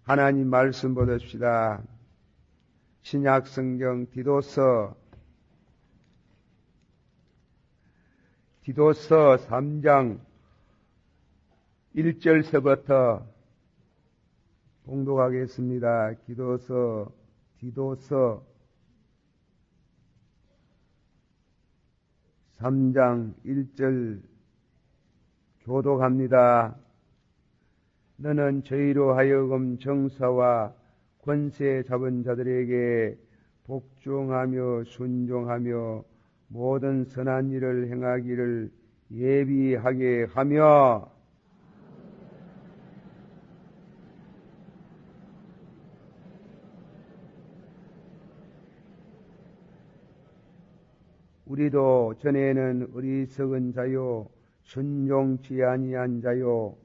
하나님 말씀 보십시다. 신약 성경 디도서 3장 1절서부터 봉독하겠습니다. 디도서 3장 1절 교독합니다. 너는 저희로 하여금 정사와 권세 잡은 자들에게 복종하며 순종하며 모든 선한 일을 행하기를 예비하게 하며 우리도 전에는 어리석은 자요 순종치 아니한 자요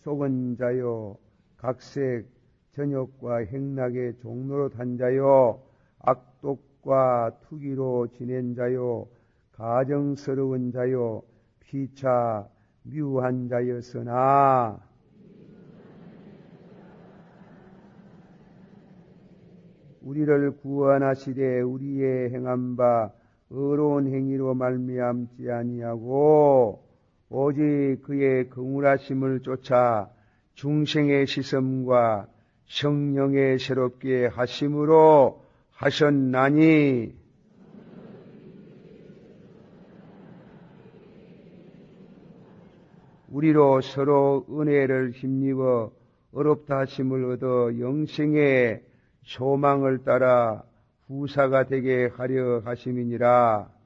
속은 자요 각색 전욕과 행락의 종노릇한 자요 악독과 투기로 지낸 자요 가정스러운 자요 피차 미우한 자였으나 우리를 구원하시되 우리의 행한 바 의로운 행위로 말미암지 아니하고 오직 그의 긍휼하심을 쫓아 중생의 시험과 성령의 새롭게 하심으로 하셨나니 우리로 서로 은혜를 힘입어 어렵다 하심을 얻어 영생의 소망을 따라 후사가 되게 하려 하심이니라.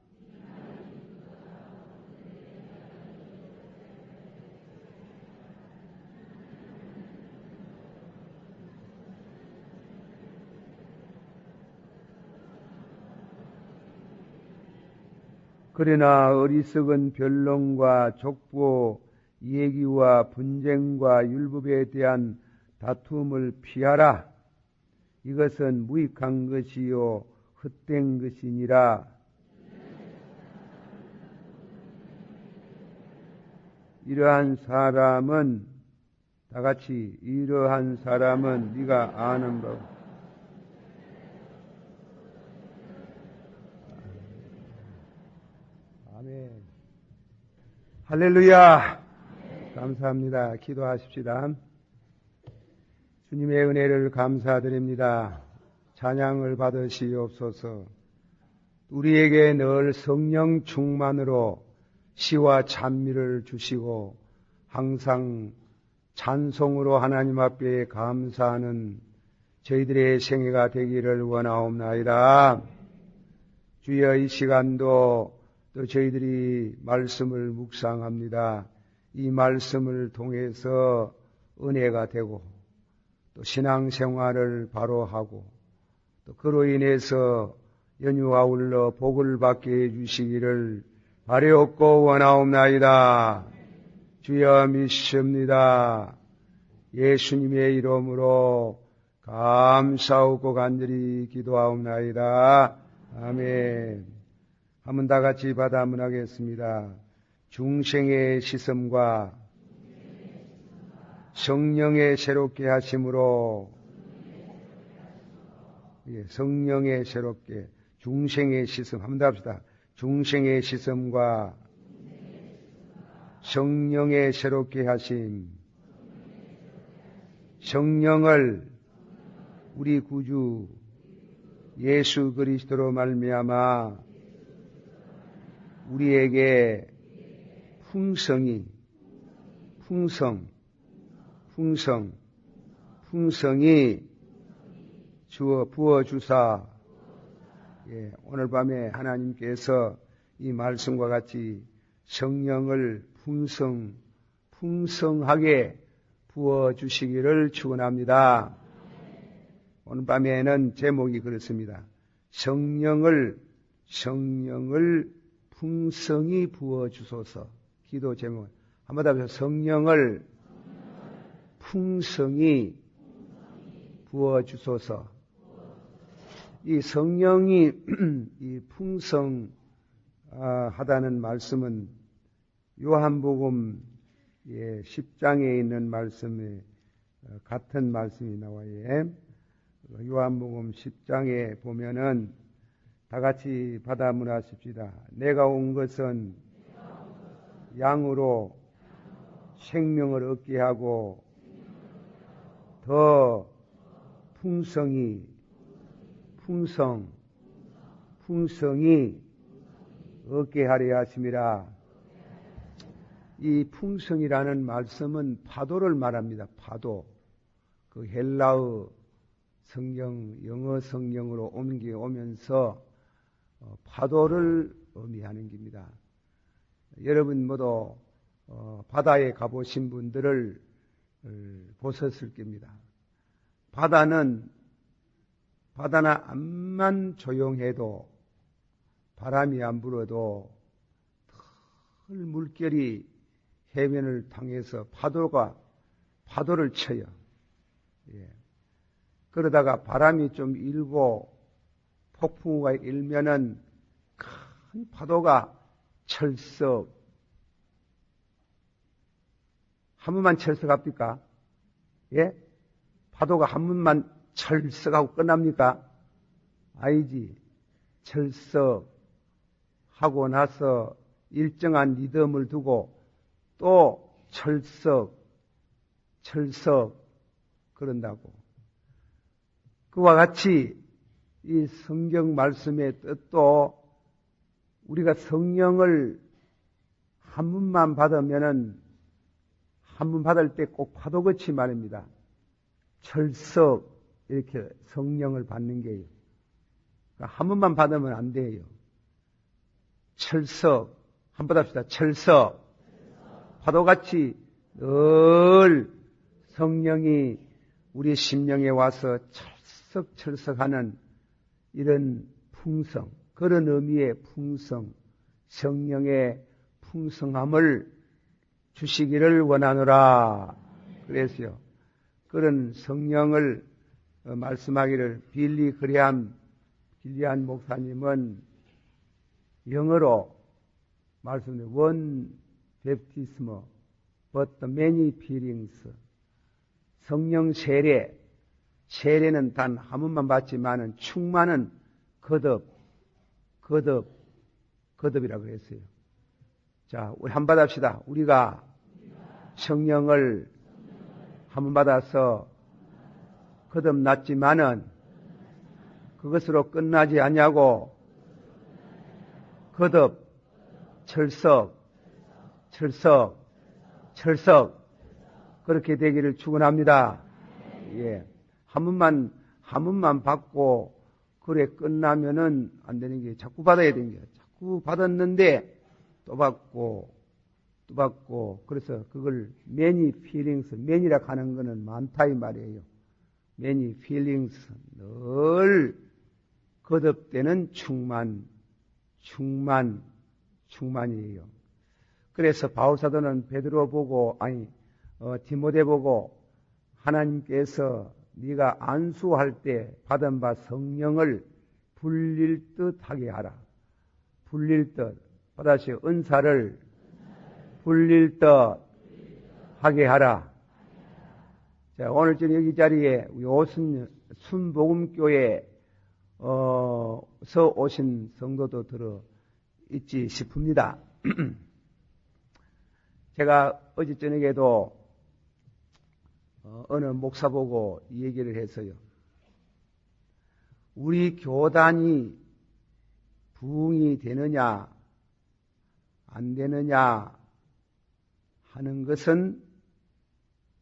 그러나 어리석은 변론과 족보 얘기와 분쟁과 율법에 대한 다툼을 피하라. 이것은 무익한 것이요 헛된 것이니라. 이러한 사람은 다같이 이러한 사람은 네가 아는 바 아멘. 할렐루야. 감사합니다. 기도하십시다. 주님의 은혜를 감사드립니다. 찬양을 받으시옵소서. 우리에게 늘 성령 충만으로 시와 찬미를 주시고 항상 찬송으로 하나님 앞에 감사하는 저희들의 생애가 되기를 원하옵나이다. 주여 이 시간도 또 저희들이 말씀을 묵상합니다. 이 말씀을 통해서 은혜가 되고 또 신앙생활을 바로 하고 또 그로 인해서 연유 아울러 복을 받게 해주시기를 바라옵고 원하옵나이다. 주여 믿습니다. 예수님의 이름으로 감사하고 간절히 기도하옵나이다. 아멘. 한번 다 같이 받아 문하겠습니다. 중생의 시험과 성령의 새롭게 하심으로 성령의 새롭게 중생의 시험 한번 더 합시다. 중생의 시험과 성령의 새롭게 하심 성령을 우리 구주 예수 그리스도로 말미암아 우리에게 풍성히 부어주사 오늘 밤에 하나님께서 이 말씀과 같이 성령을 풍성하게 부어주시기를 축원합니다. 오늘 밤에는 제목이 그렇습니다. 성령을 풍성히 부어주소서. 기도 제목 한번 더 해보세요. 성령을 풍성히 부어주소서. 이 성령이 이 풍성하다는 말씀은 요한복음 10장에 있는 말씀에 같은 말씀이 나와요. 요한복음 10장에 보면은 다 같이 받아문하십시다. 내가 온 것은 양으로 생명을 얻게 하고 더 풍성히 얻게 하려 하심이라. 이 풍성이라는 말씀은 파도를 말합니다. 파도. 그 헬라어 성경, 영어 성경으로 옮겨오면서 파도를 의미하는 겁니다. 여러분 모두 바다에 가보신 분들을 보셨을 겁니다. 바다는 암만 조용해도 바람이 안 불어도 털 물결이 해변을 당해서 파도를 쳐요. 예. 그러다가 바람이 좀 일고 폭풍우가 일면은 큰 파도가 철썩. 한 번만 철썩합니까? 예? 파도가 한 번만 철썩하고 끝납니까? 아니지. 철썩하고 나서 일정한 리듬을 두고 또 철썩 그런다고. 그와 같이 이 성경 말씀의 뜻도 우리가 성령을 한 번만 받으면은 한 번 받을 때 꼭 파도같이 말입니다. 철썩 이렇게 성령을 받는 게요. 그러니까 한 번만 받으면 안 돼요. 철썩 한번 합시다. 철썩 파도같이 늘 성령이 우리 심령에 와서 철썩하는 이런 풍성, 그런 의미의 풍성, 성령의 풍성함을 주시기를 원하노라. 그래서요. 그런 성령을 말씀하기를 빌리 그레함 길리안 목사님은 영어로 말씀해 one baptism but the many feelings. 성령 세례는 단 한 번만 받지만은 충만은 거듭이라고 했어요. 자, 우리 한 번 받읍시다. 우리가 성령을 한 번 받아서 거듭났지만은 그것으로 끝나지 않냐고 철썩 그렇게 되기를 축원합니다. 예. 한 번만 받고 그래 끝나면은 안 되는 게 자꾸 받아야 되는 거예요. 자꾸 받았는데 또 받고 그래서 그걸 many feelings, many라 하는 거는 많다 이 말이에요. many feelings 늘 거듭되는 충만이에요. 그래서 바울사도는 베드로 보고 디모데 보고 하나님께서 네가 안수할 때 받은 바 성령을 불릴 듯 하게 하라. 불릴 듯 받아시 은사를 불릴 듯 하게 하라. 자, 오늘 저녁 여기 자리에 순복음교회에서 오신 성도도 들어 있지 싶습니다. 제가 어제 저녁에도 어느 목사 보고 이 얘기를 했어요. 우리 교단이 부흥이 되느냐 안 되느냐 하는 것은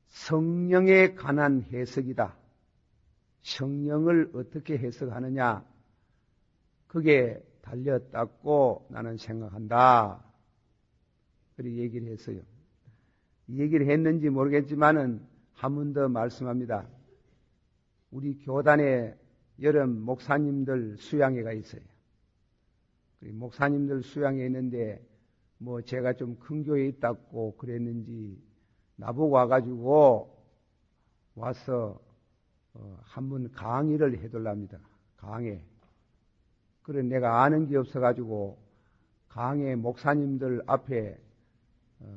성령에 관한 해석이다. 성령을 어떻게 해석하느냐 그게 달렸다고 나는 생각한다. 그렇게 얘기를 했어요. 이 얘기를 했는지 모르겠지만은 한 번 더 말씀합니다. 우리 교단에 여름 목사님들 수양회가 있어요. 목사님들 수양회 있는데 뭐 제가 좀 큰 교회에 있다고 그랬는지 나보고 와가지고 와서 한번 강의를 해달랍니다. 강의. 그래 내가 아는 게 없어가지고 강의 목사님들 앞에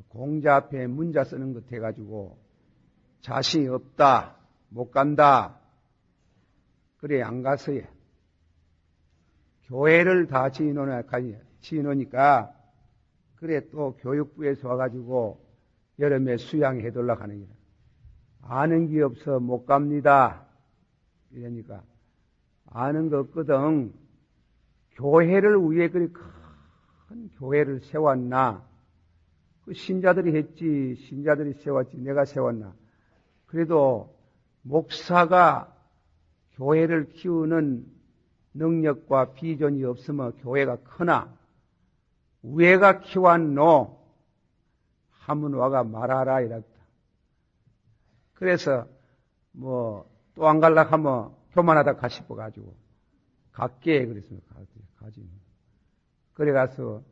공자 앞에 문자 쓰는 것 해가지고 자신이 없다, 못 간다. 그래, 안 가서야. 교회를 다 지어놓으니까, 그래, 또 교육부에서 와가지고 여름에 수양해 달라고 하는 거야. 아는 게 없어 못 갑니다. 이러니까, 아는 거 없거든. 교회를 위해 그리 큰 교회를 세웠나? 그 신자들이 했지, 신자들이 세웠지, 내가 세웠나? 그래도 목사가 교회를 키우는 능력과 비전이 없으면 교회가 크나? 위에가 키웠노? 하면 와가 말하라 이랬다. 그래서 또 안 갈라 하면 교만하다 가싶어가지고 갈게 그랬습니다. 가지. 그래 가서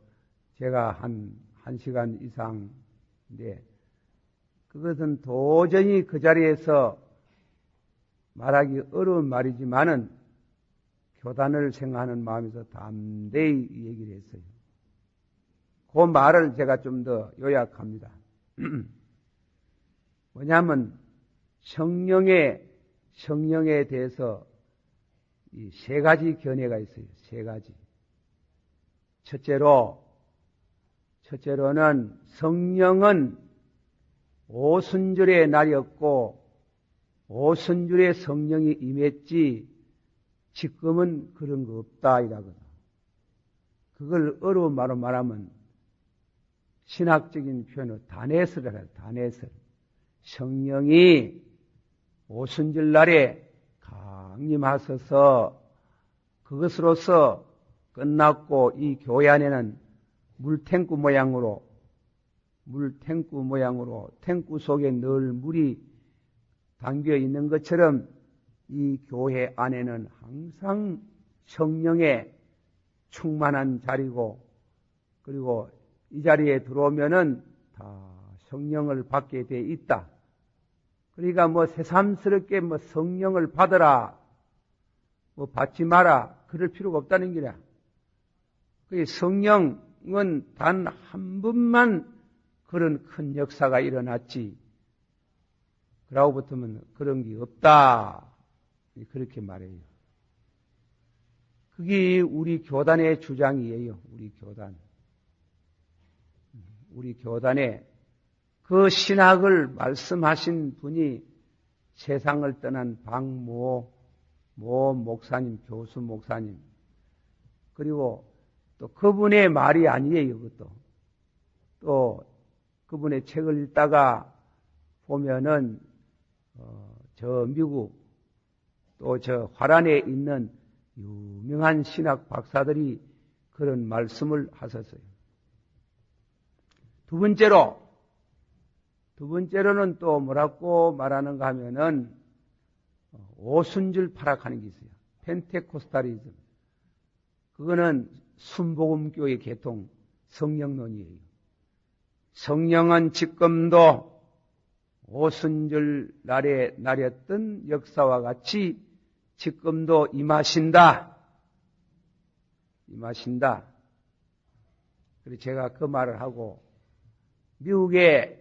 제가 한 시간 이상인데 그것은 도저히 그 자리에서 말하기 어려운 말이지만은 교단을 생각하는 마음에서 담대히 얘기를 했어요. 그 말을 제가 좀 더 요약합니다. 뭐냐면 성령에 대해서 이 세 가지 견해가 있어요. 세 가지. 첫째로는 성령은 오순절의 날이었고 오순절에 성령이 임했지 지금은 그런 거 없다 이라거든. 그걸 어려운 말로 말하면 신학적인 표현으로 다네설이라 해요. 다네설. 성령이 오순절 날에 강림하셔서 그것으로서 끝났고 이 교회 안에는 물탱구 모양으로 탱구 속에 늘 물이 담겨 있는 것처럼 이 교회 안에는 항상 성령의 충만한 자리고 그리고 이 자리에 들어오면은 다 성령을 받게 돼 있다. 그러니까 새삼스럽게 성령을 받아라, 받지 마라, 그럴 필요가 없다는 거야. 그 성령은 단 한 번만 그런 큰 역사가 일어났지. 그러고 붙으면 그런 게 없다. 그렇게 말해요. 그게 우리 교단의 주장이에요. 우리 교단의 그 신학을 말씀하신 분이 세상을 떠난 박모 목사님, 교수 목사님. 그리고 또 그분의 말이 아니에요, 그것도. 또 그분의 책을 읽다가 보면은, 저 미국 또 저 화란에 있는 유명한 신학 박사들이 그런 말씀을 하셨어요. 두 번째로는 또 뭐라고 말하는가 하면은 오순절 파락하는 게 있어요. 펜테코스탈리즘. 그거는 순복음교의 계통 성령론이에요. 성령은 지금도 오순절 날에 날였던 역사와 같이 지금도 임하신다. 그래서 제가 그 말을 하고 미국에서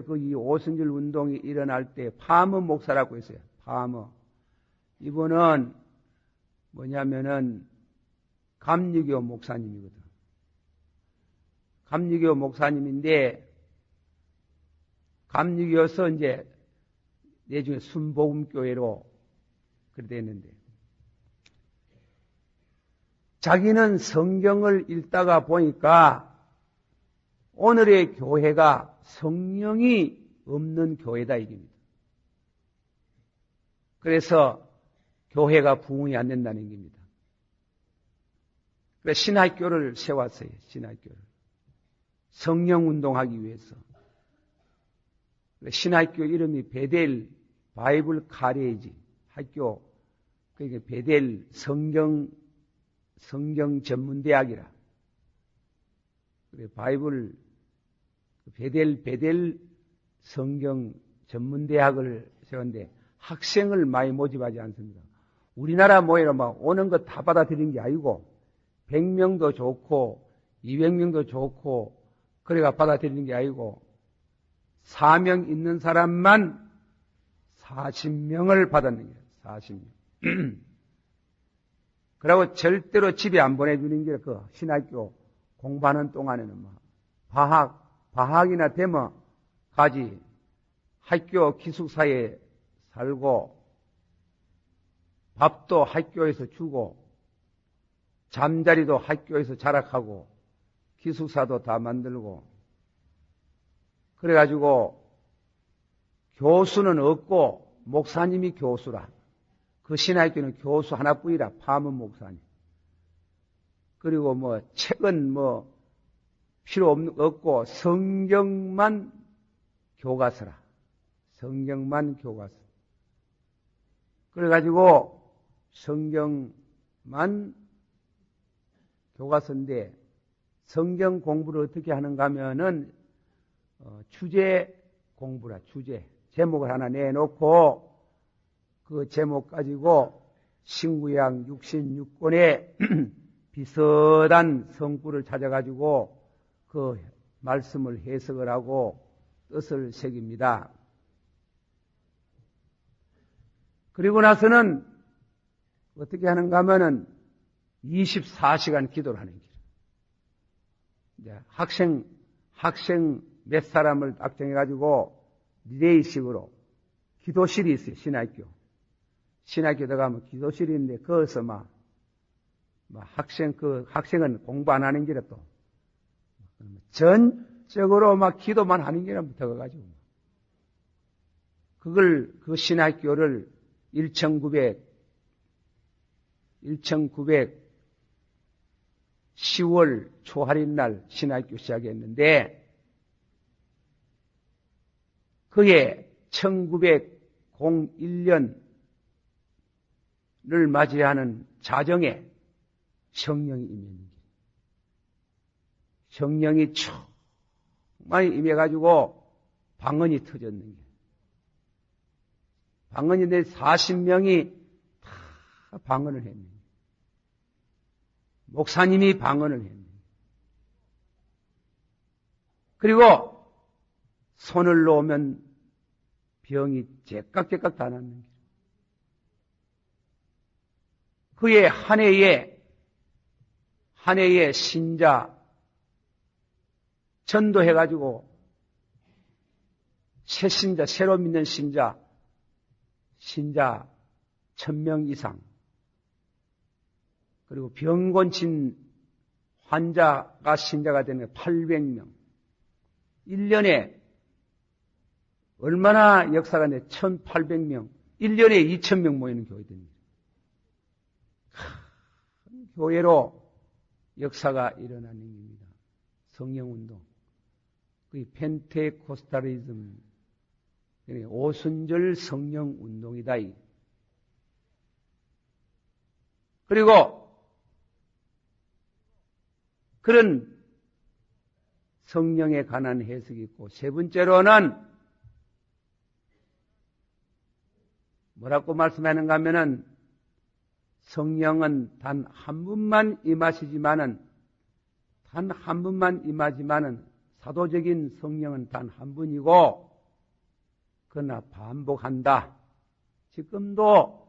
그 이 오순절 운동이 일어날 때 파머 목사라고 있어요. 파머. 이분은 뭐냐면은 감리교 목사님이거든. 감리교 목사님인데 감리교에서 이제 내중에 순복음교회로 그렇게 됐는데 자기는 성경을 읽다가 보니까 오늘의 교회가 성령이 없는 교회다 이겁니다. 그래서 교회가 부흥이 안 된다는 겁니다. 그래서 신학교를 세웠어요. 신학교를. 성령 운동하기 위해서. 신학교 이름이 베델 바이블 카레이지 학교. 그러니까 베델 성경 전문대학이라. 그래 바이블 베델 성경 전문대학을 세웠는데 학생을 많이 모집하지 않습니다. 우리나라 모여라 막 오는 거 다 받아들인 게 아니고 100명도 좋고 200명도 좋고 그래가 받아들이는 게 아니고 사명 있는 사람만 40명을 받았는 거예요. 40명. 그리고 절대로 집에 안 보내주는 게 그 신학교 공부하는 동안에는 뭐 방학이나 되면 가지 학교 기숙사에 살고 밥도 학교에서 주고 잠자리도 학교에서 자락하고 기숙사도 다 만들고 그래가지고 교수는 없고 목사님이 교수라. 그 신학교는 교수 하나뿐이라. 파문 목사님. 그리고 뭐 책은 뭐 필요 없고 성경만 교과서라. 성경만 교과서. 그래가지고 성경만 교과서인데 성경 공부를 어떻게 하는가 하면은 주제 공부라. 주제. 제목을 하나 내놓고 그 제목 가지고 신구약 66권의 비슷한 성구를 찾아가지고 그 말씀을 해석을 하고 뜻을 새깁니다. 그리고 나서는 어떻게 하는가 하면은 24시간 기도를 하는 거예요. 학생 몇 사람을 작정해가지고 리레이식으로 기도실이 있어요. 신학교 들어가면 기도실이 있는데 거기서 학생은 공부 안 하는 길에 또 전적으로 기도만 하는 길에 붙어가지고 그 신학교를 10월 초할인날 신학교 시작했는데 그게 1901년을 맞이하는 자정에 성령이 임했는 거예요. 성령이 많이 임해가지고 방언이 터졌는 거예요. 방언인데 40명이 다 방언을 했는 거예요. 목사님이 방언을 했는 거예요. 그리고 손을 놓으면 병이 제깍제깍 다 낫는 거예요. 그의 한 해에 신자 전도해가지고 새로 믿는 신자 1000명 이상 그리고 병 고친 환자가 신자가 되는 800명 1년에 얼마나 역사가 내 1800명 1년에 2000명 모이는 교회들입니다. 교회로 역사가 일어나는 겁니다. 성령운동. 그 펜테코스탈리즘, 오순절 성령운동이다. 그리고 그런 성령에 관한 해석이 있고 세 번째로는 뭐라고 말씀하는가 하면은 성령은 단 한 분만 임하지만은 사도적인 성령은 단 한 분이고 그러나 반복한다. 지금도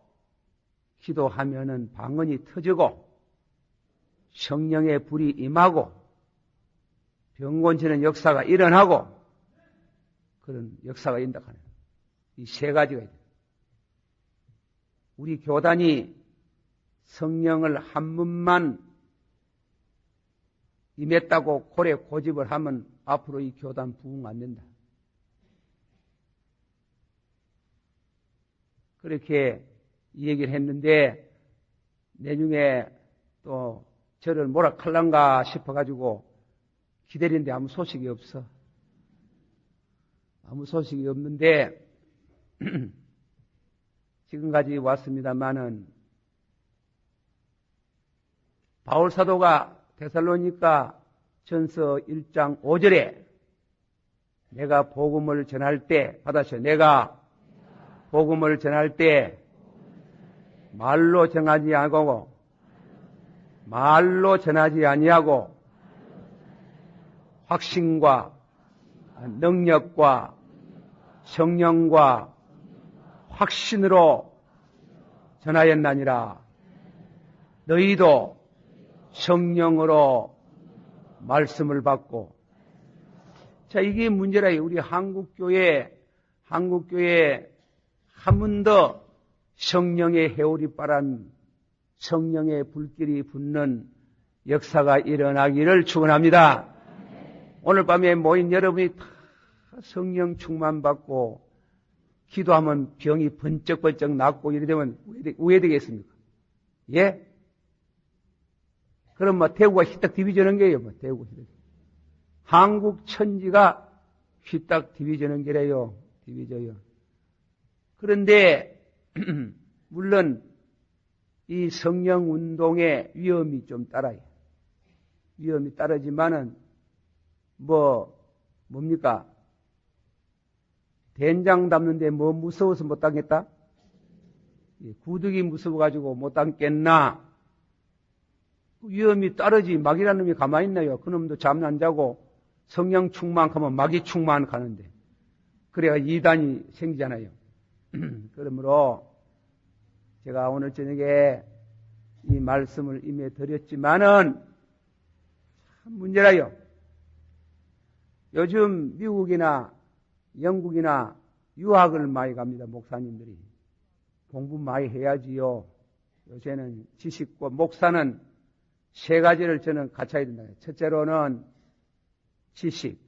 기도하면은 방언이 터지고 성령의 불이 임하고 병 고치는 역사가 일어나고 그런 역사가 일어나는 이 세 가지가 있다. 우리 교단이 성령을 한 분만 임했다고 고래 고집을 하면 앞으로 이 교단 부흥 안 된다. 그렇게 이 얘기를 했는데 내중에 또 저를 뭐라 할란가 싶어가지고 기다리는데 아무 소식이 없어. 아무 소식이 없는데 지금까지 왔습니다마는 바울 사도가 데살로니가 전서 1장 5절에 내가 복음을 전할 때 받아서 내가 복음을 전할 때 말로 전하지 아니하고 확신과 능력과 성령과 확신으로 전하였나니라. 너희도 성령으로 말씀을 받고. 자, 이게 문제라. 우리 한국교회 한 번 더 성령의 해오리 바람, 성령의 불길이 붙는 역사가 일어나기를 축원합니다. 오늘 밤에 모인 여러분이 다 성령 충만 받고 기도하면 병이 번쩍번쩍 낫고 이래 되면 왜 되겠습니까? 예? 그럼 뭐 대구가 휘딱 디비전한 게요. 뭐 대구 휘딱. 한국 천지가 휘딱 디비전한 게래요. 디비져요. 그런데 물론 이 성령 운동의 위험이 좀 따라요. 위험이 따르지만은 뭡니까? 된장 담는데 뭐 무서워서 못 담겠다? 구득이 무서워가지고 못 담겠나? 위험이 따르지 막이라는 놈이 가만히 있나요? 그놈도 잠 안 자고 성령 충만하면 마귀 충만 가는데 그래야 이단이 생기잖아요. 그러므로 제가 오늘 저녁에 이 말씀을 임해 드렸지만은 참 문제라요. 요즘 미국이나 영국이나 유학을 많이 갑니다. 목사님들이. 공부 많이 해야지요. 요새는 지식과 목사는 세 가지를 저는 갖춰야 된다. 첫째로는 지식,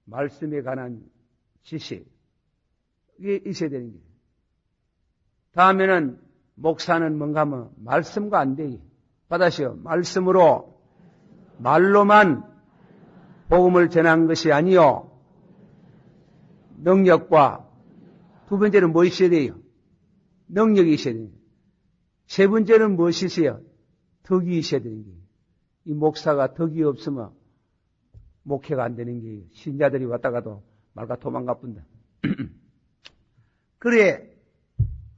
말씀에 관한 지식. 이게 있어야 되는 거예요. 다음에는 목사는 뭔가 하면 말씀과 안 돼. 받아시오. 말씀으로, 말로만 복음을 전한 것이 아니요. 능력과 두 번째는 뭐 있어야 돼요? 능력이 있어야 돼요. 세 번째는 무엇이 있어요? 덕이 있어야 되는 거예요. 이 목사가 덕이 없으면 목회가 안 되는 거예요. 신자들이 왔다가도 말가 도망가 뿐다. 그래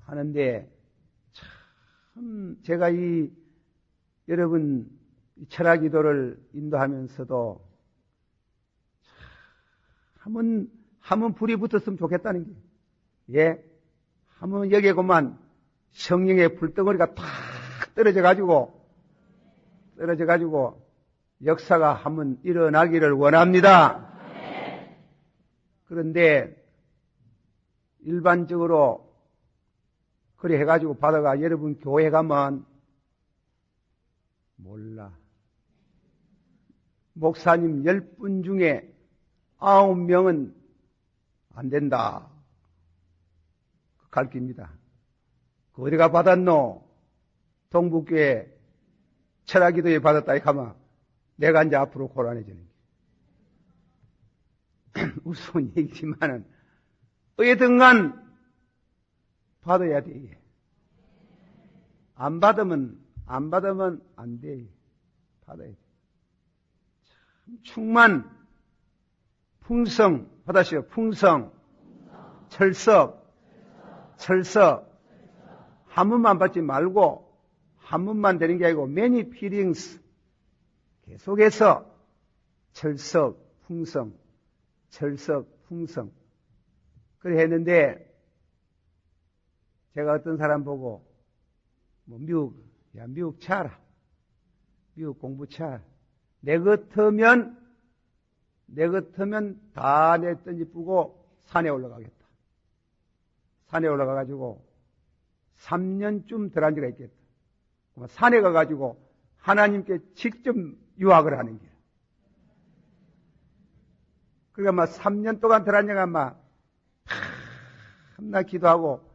하는데 참 제가 여러분 철학 기도를 인도하면서도 한번 불이 붙었으면 좋겠다는 게. 예. 한번 여기에만 성령의 불덩어리가 탁 떨어져가지고 역사가 한번 일어나기를 원합니다. 그런데 일반적으로 그래 해가지고 받아가 여러분 교회 가면 몰라. 목사님 10분 중에 9명은 안 된다. 가르칩니다. 그 어디가 받았노? 동북교회 철학기도에 받았다 이카마 내가 이제 앞으로 고란해지는 게 우스운 얘기지만은 어디든간 받아야 돼. 안 받으면 안 돼. 받아야 돼. 참 충만, 풍성, 받아시오. 풍성, 철석. 한 번만 받지 말고 한 번만 되는 게 아니고 many feelings 계속해서 철석, 풍성. 그래 했는데 제가 어떤 사람 보고 미국 차라. 미국 공부 차라. 내 같으면 다 내 던지 뿌고 산에 올라가겠다. 산에 올라가가지고 3년쯤 덜 앉아가 있겠다. 산에 가가지고 하나님께 직접 유학을 하는 거야. 그러니까 3년 동안 덜 앉아가 한나 기도하고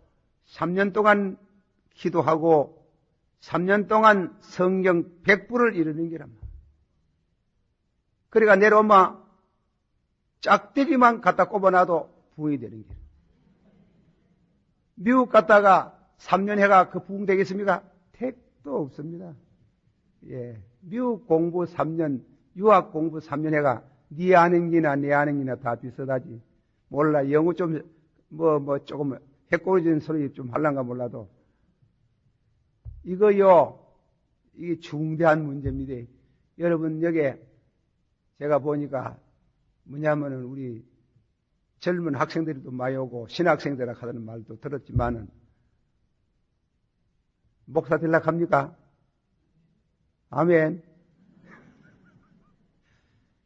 3년 동안 기도하고 3년 동안 성경 100부를 이루는 게란 말이야. 그러니까 내려오면 짝대기만 갖다 꼽아놔도 부흥이 되는 거야. 미국 갔다가 3년 해가 그 부흥 되겠습니까? 택도 없습니다. 예. 미국 공부 3년, 유학 공부 3년 해가 네 아는 기나 내 아는 기나 다 비슷하지. 몰라. 영어 좀, 조금 해꼬리진 소리 좀 할란가 몰라도. 이게 중대한 문제입니다. 여러분, 여기에 제가 보니까 뭐냐면은 우리 젊은 학생들도 많이 오고 신학생들 하다는 말도 들었지만은 목사 되려고 합니까? 아멘.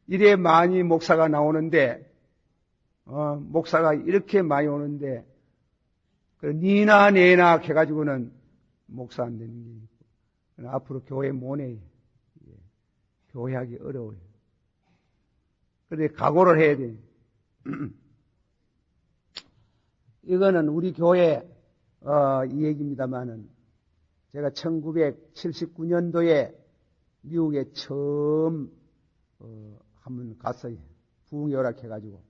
이래 많이 목사가 나오는데 목사가 이렇게 많이 오는데 니나 내나 해가지고는 목사 안 되는 게 있고 앞으로 교회 못해. 교회하기 어려워요. 그런데 각오를 해야 돼. 이거는 우리 교회 이 얘기입니다만은 제가 1979년도에 미국에 처음 한번 갔어요. 부흥여락 해가지고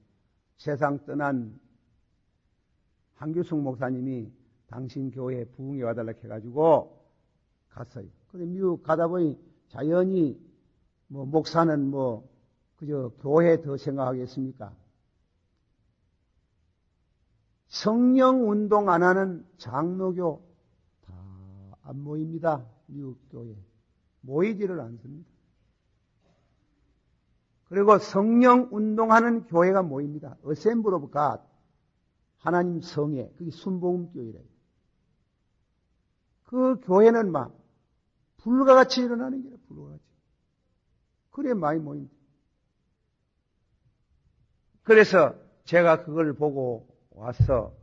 세상 떠난 한규숙 목사님이 당신 교회에 부흥에 와달라 해가지고 갔어요. 근데 미국 가다 보니 자연히 목사는 그저 교회 더 생각하겠습니까? 성령 운동 안 하는 장로교 다 안 모입니다. 미국 교회 모이지를 않습니다. 그리고 성령 운동하는 교회가 모입니다. 어셈블 오브 갓, 하나님 성회, 그게 순복음교회래요. 그 교회는 막 불과같이 일어나는 거예요. 불과같이. 그래 많이 모입니다. 그래서 제가 그걸 보고 와서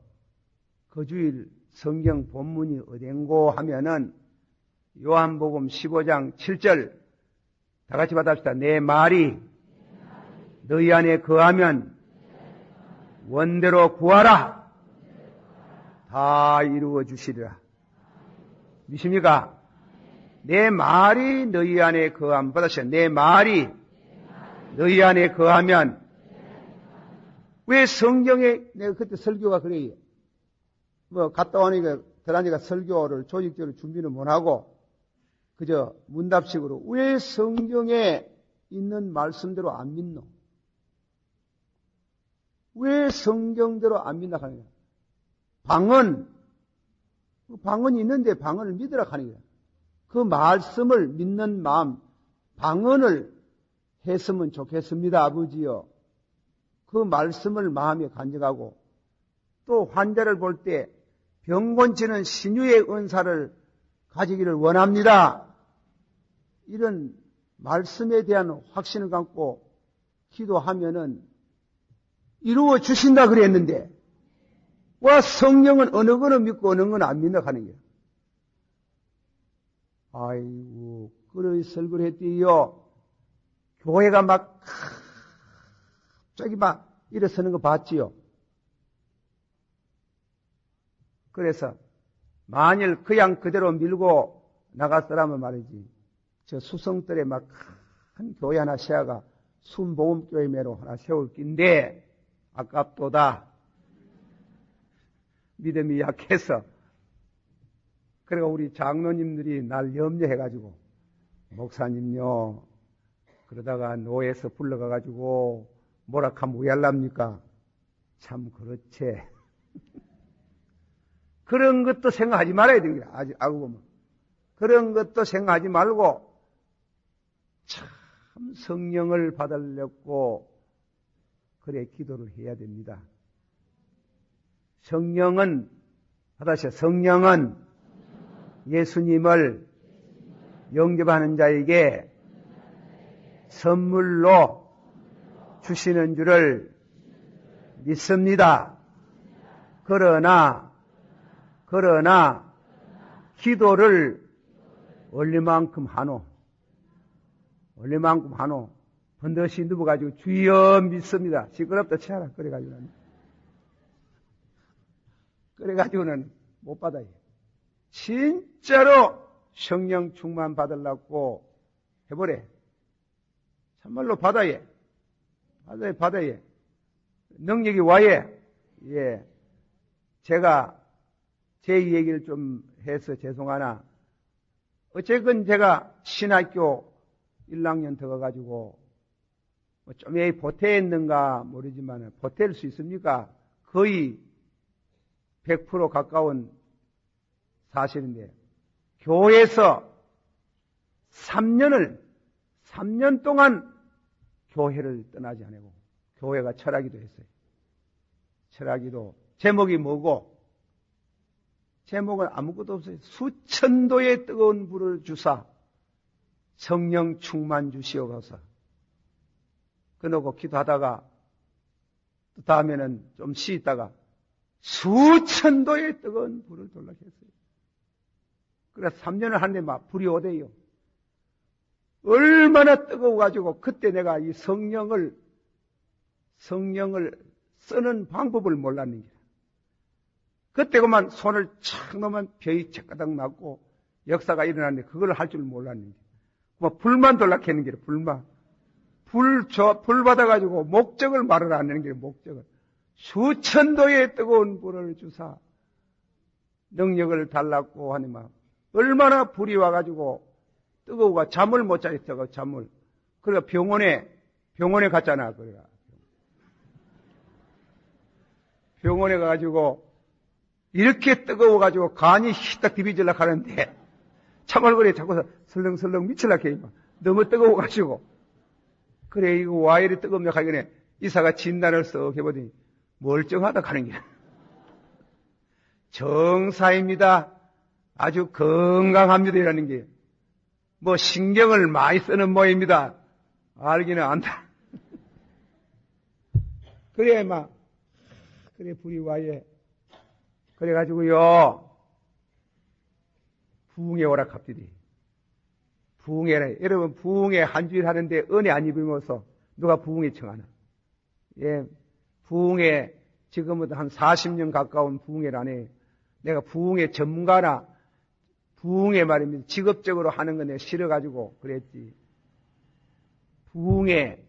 그 주일 성경 본문이 어딘고 하면은 요한복음 15장 7절 다 같이 받아봅시다. 내 말이 너희 안에 거하면 원대로 구하라. 다 이루어 주시리라. 믿습니까? 내 말이 너희 안에 거하면 받으세요. 내 말이 너희 안에 거하면 왜 성경에 내가 그때 설교가 그래요. 갔다 오니까 들어가니까 설교를 조직적으로 준비는 못하고 그저 문답식으로 왜 성경에 있는 말씀대로 안 믿노? 왜 성경대로 안 믿나 하는 거야? 방언이 있는데 방언을 믿으라 하는 거야. 그 말씀을 믿는 마음, 방언을 했으면 좋겠습니다, 아버지요. 그 말씀을 마음에 간직하고 또 환자를 볼 때 병 고치는 신유의 은사를 가지기를 원합니다. 이런 말씀에 대한 확신을 갖고 기도하면은 이루어 주신다 그랬는데 와 성령은 어느 거는 믿고 어느 거는 안 믿나 하는 거야. 아이고 그런 설교를 했대요. 교회가 막 갑자기 막 일어서는 거 봤지요. 그래서 만일 그냥 그대로 밀고 나갔더라면 말이지 저 수성들에 막 큰 교회 하나 세워가 순복음교회매로 하나 세울 낀데 아깝도다. 믿음이 약해서. 그래가 우리 장로님들이 날 염려해가지고 목사님요 그러다가 노예에서 불러가가지고 뭐라카면 왜 할랍니까? 참 그렇지. 그런 것도 생각하지 말아야 되는 거야. 알고 보면. 그런 것도 생각하지 말고 참 성령을 받으려고 그래 기도를 해야 됩니다. 성령은 받으셔. 성령은 예수님을 영접하는 자에게 선물로 주시는 줄을 믿습니다. 그러나 기도를 얼마만큼 하노? 번듯이 누워가지고 주여 믿습니다. 시끄럽다 치아라. 그래가지고는 못 받아요. 진짜로 성령 충만 받으려고 해보래. 참말로 받아야. 능력이 와야. 예. 제가 제 얘기를 좀 해서 죄송하나, 어쨌건 제가 신학교 1학년 들어가가지고, 좀 보태했는가 모르지만, 보탤 수 있습니까? 거의 100% 가까운 사실인데, 교회에서 3년 동안 교회를 떠나지 않고, 교회가 철학이도 했어요. 철학기도 제목이 뭐고? 제목은 아무것도 없어요. 수천도의 뜨거운 불을 주사 성령 충만 주시옵소서. 그러고 기도하다가 또 다음에는 좀 쉬다가 수천도의 뜨거운 불을 돌락했어요. 그래서 3년을 하는데 막 불이 오대요. 얼마나 뜨거워가지고 그때 내가 이 성령을 쓰는 방법을 몰랐는 거야. 그때 그만 손을 착 놓으면 벼이 착가닥 맞고 역사가 일어났는데 그걸 할 줄 몰랐는 거야. 뭐 불만 돌락하는 거야. 불 받아가지고 목적을 말을 안 하는 거야. 목적을. 수천도의 뜨거운 불을 주사 능력을 달라고 하니만 얼마나 불이 와가지고 뜨거워가 잠을 못 자겠다고 잠을. 그래가 병원에 갔잖아. 그래가 병원에 가가지고 이렇게 뜨거워가지고 간이 히딱 디비질락 하는데 참을 그래 자꾸 설렁설렁 미칠락 해. 너무 뜨거워가지고. 그래 이거 와 이리 뜨겁냐 하길래 이사가 진단을 썩 해보더니 멀쩡하다 하는 게 정사입니다. 아주 건강합니다 이라는 게 뭐 신경을 많이 쓰는 모입니다. 알기는 안다. 그래 불이 와예. 그래가지고요 부흥에 오락합디디. 부흥회라. 여러분 부흥회 한 주일 하는데 은혜 안 입으면서 누가 부흥회 청하나? 예, 부흥회 지금부터 한 40년 가까운 부흥회라네. 내가 부흥회 전문가나 부흥회 말입니다. 직업적으로 하는 거 내가 싫어가지고 그랬지. 부흥회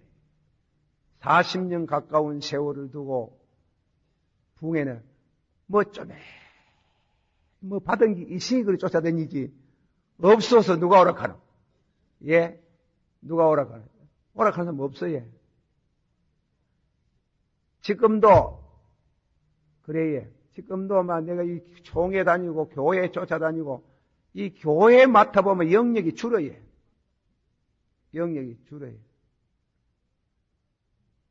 40년 가까운 세월을 두고 부흥회는 뭐 받은 게 이신이 그리 쫓아다니지. 없어서 누가 오락하노? 예? 누가 오락하노? 오락하는 사람 없어요. 지금도 그래요. 지금도 막 내가 이 총회 다니고 교회 쫓아다니고 이 교회 맡아보면 영역이 줄어요. 영역이 줄어요.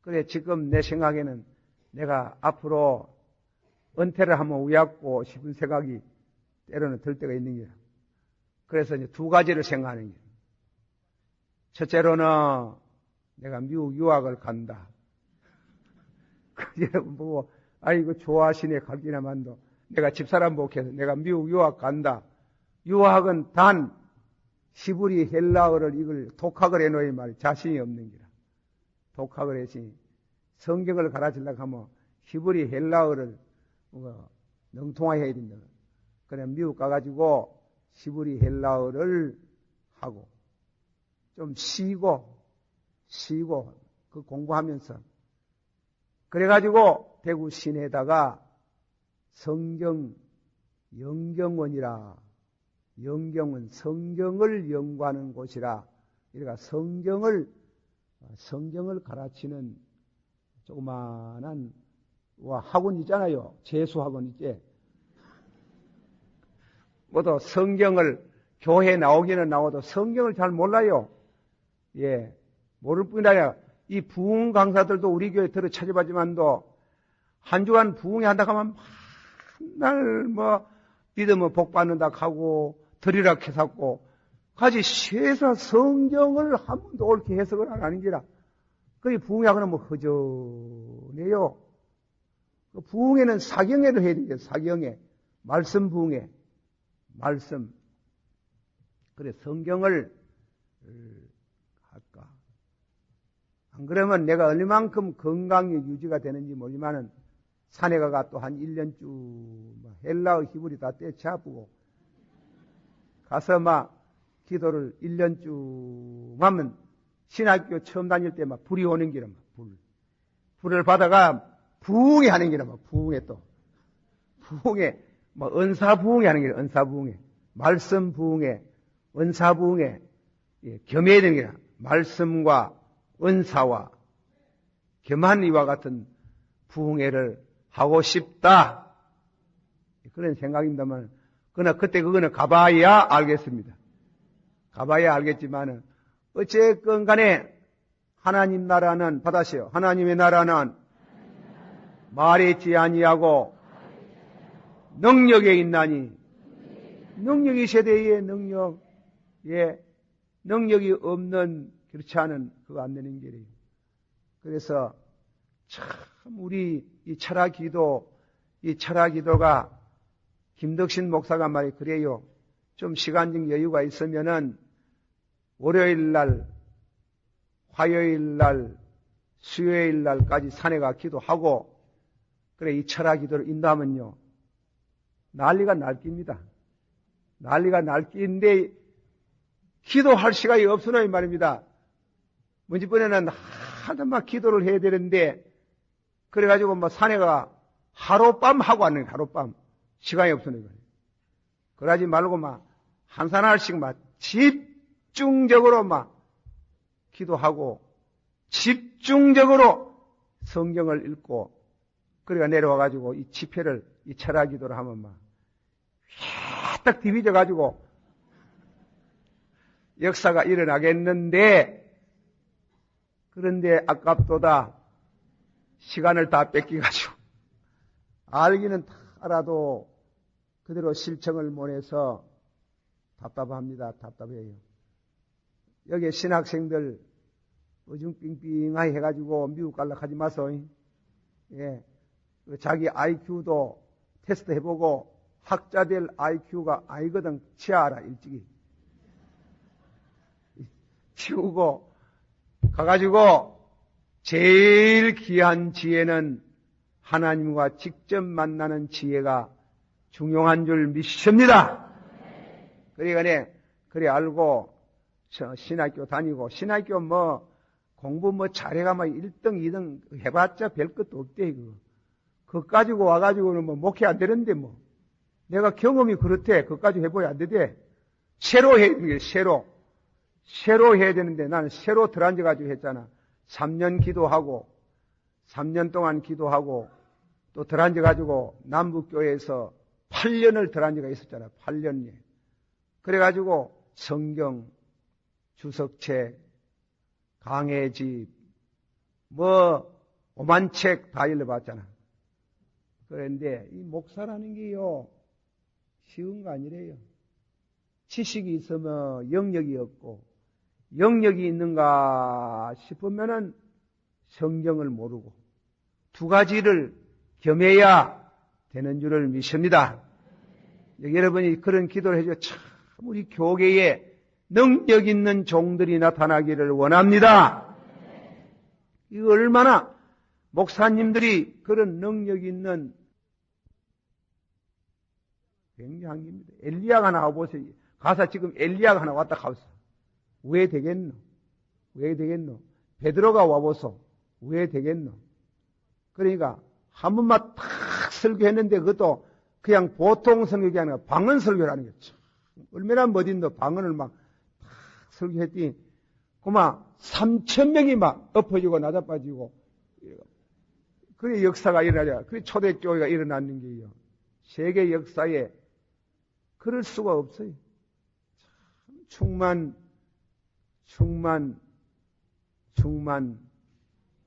그래 지금 내 생각에는 내가 앞으로 은퇴를 하면 우약고 싶은 생각이 때로는 들 때가 있는 거야. 그래서 이제 두 가지를 생각하는 거야. 첫째로는 내가 미국 유학을 간다. 여러분 보고 아이고 좋아하시네 갈기나만도 내가 집사람 복해서 내가 미국 유학 간다. 유학은 단 히브리 헬라어를 이걸 독학을 해놓은 말이 자신이 없는 거라. 독학을 했으니 성경을 가르치려고 하면 히브리 헬라어를 능통화해야 된다. 그래 미국 가가지고 히브리 헬라어를 하고 좀 쉬고 그 공부하면서 그래가지고 대구 시내에다가 성경 영경원이라 영경은 성경을 연구하는 곳이라 그러니까 성경을 가르치는 조그마한 학원 있잖아요. 재수학원 있지. 모두 성경을 교회에 나오기는 나와도 성경을 잘 몰라요. 예, 모를 뿐이 아니라 이 부흥 강사들도 우리 교회 들어 찾아봤지만도 한 주간 부흥회 한다고 하면 맨날 믿으면 복 받는다 하고 드리라 해샀고 가지 쇠사 성경을 한 번도 옳게 해석을 안 하는 게라. 그게 부흥회하고는 허전해요. 부흥회는 사경회를 해야 되겠어요. 사경회. 말씀 부흥회. 말씀. 그래, 성경을 할까. 안 그러면 내가 얼마만큼 건강이 유지가 되는지 모르지만은 산에 가가 또 한 1년쯤 헬라어 히브리 다 떼치아프고 가서 기도를 1년쯤 하면 신학교 처음 다닐 때 불이 오는 기라 불을 받아가 부흥회 하는 기라 부흥회 또 부흥회 은사 부흥회 하는 기라 은사 부흥회 말씀 부흥회 은사 부흥회 예, 겸해야 되는 기라 말씀과 은사와 겸한 이와 같은 부흥회를 하고 싶다 그런 생각입니다만 그러나 그때 그거는 가봐야 알겠습니다. 가봐야 알겠지만은 어쨌건 간에 하나님 나라는 받아시오. 하나님의 나라는 말했지 아니하고 능력에 있나니 능력이 세대의 능력, 예, 능력이 없는 그렇지 않은 그거 안 되는 길이에요. 그래서 참 우리 이 철학기도가 김덕신 목사가 말이 그래요. 좀 시간적 여유가 있으면은 월요일 날, 화요일 날, 수요일 날까지 산에 가 기도하고 그래 이 철학기도를 인도하면요 난리가 날깁니다. 난리가 날기인데 기도할 시간이 없으나 이 말입니다. 먼지번에는 하도 막 기도를 해야 되는데 그래가지고 뭐 산에 가 하룻밤 하고 왔는 거예요. 하룻밤 시간이 없으니까. 그러지 말고 막 한 사람씩 막 집중적으로 막 기도하고 집중적으로 성경을 읽고 그래가 내려와가지고 이 집회를 이 철학기도를 하면 막 딱 디비져가지고 역사가 일어나겠는데 그런데 아깝도다 시간을 다 뺏기가지고 알기는 다 알아도 그대로 실천을 못 해서 답답합니다. 답답해요. 여기 신학생들 어중삥삥하게 해가지고 미국 갈라 하지 마소. 예. 자기 IQ도 테스트 해보고 학자들 IQ가 아니거든 치아라 일찍이. 치우고 가가지고 제일 귀한 지혜는 하나님과 직접 만나는 지혜가 중요한 줄 믿습니다. 그래 알고 신학교 다니고 신학교 뭐 공부 뭐 잘해가면 1등, 2등 해봤자 별 것도 없대 그거. 그거 가지고 와가지고는 뭐 목회 안 되는데 뭐 내가 경험이 그렇대. 그것까지 해보야 안 되대. 새로 해야 되는 게 새로 해야 되는데 나는 새로 들어앉아가지고 했잖아. 3년 기도하고 3년 동안 기도하고 또 들어앉아가지고 남북교회에서 8년을 들어앉아가 있었잖아. 8년에. 그래가지고 성경, 주석책, 강해집, 뭐 오만 책 다 읽어봤잖아. 그런데 이 목사라는 게요 쉬운 거 아니래요. 지식이 있으면 영역이 없고 영역이 있는가 싶으면은 성경을 모르고 두 가지를 겸해야 되는 줄을 믿습니다. 여러분이 그런 기도를 해줘. 참 우리 교계에 능력 있는 종들이 나타나기를 원합니다. 이거 얼마나 목사님들이 그런 능력 있는 굉장한 겁니다. 엘리야가 나와보세요. 가서 지금 엘리야가 하나 왔다 가보세요. 왜 되겠노? 왜 되겠노? 베드로가 와보소. 왜 되겠노? 그러니까 한 번만 탁 설교했는데 그것도 그냥 보통 설교가 아니라 방언 설교를 하는 거죠. 얼마나 멋있노? 방언을 막 탁 설교했더니 그만 3,000명이 막 엎어지고 낮아빠지고 그래 역사가 일어나자. 그래 초대교회가 일어났는 게요. 세계 역사에 그럴 수가 없어요. 충만.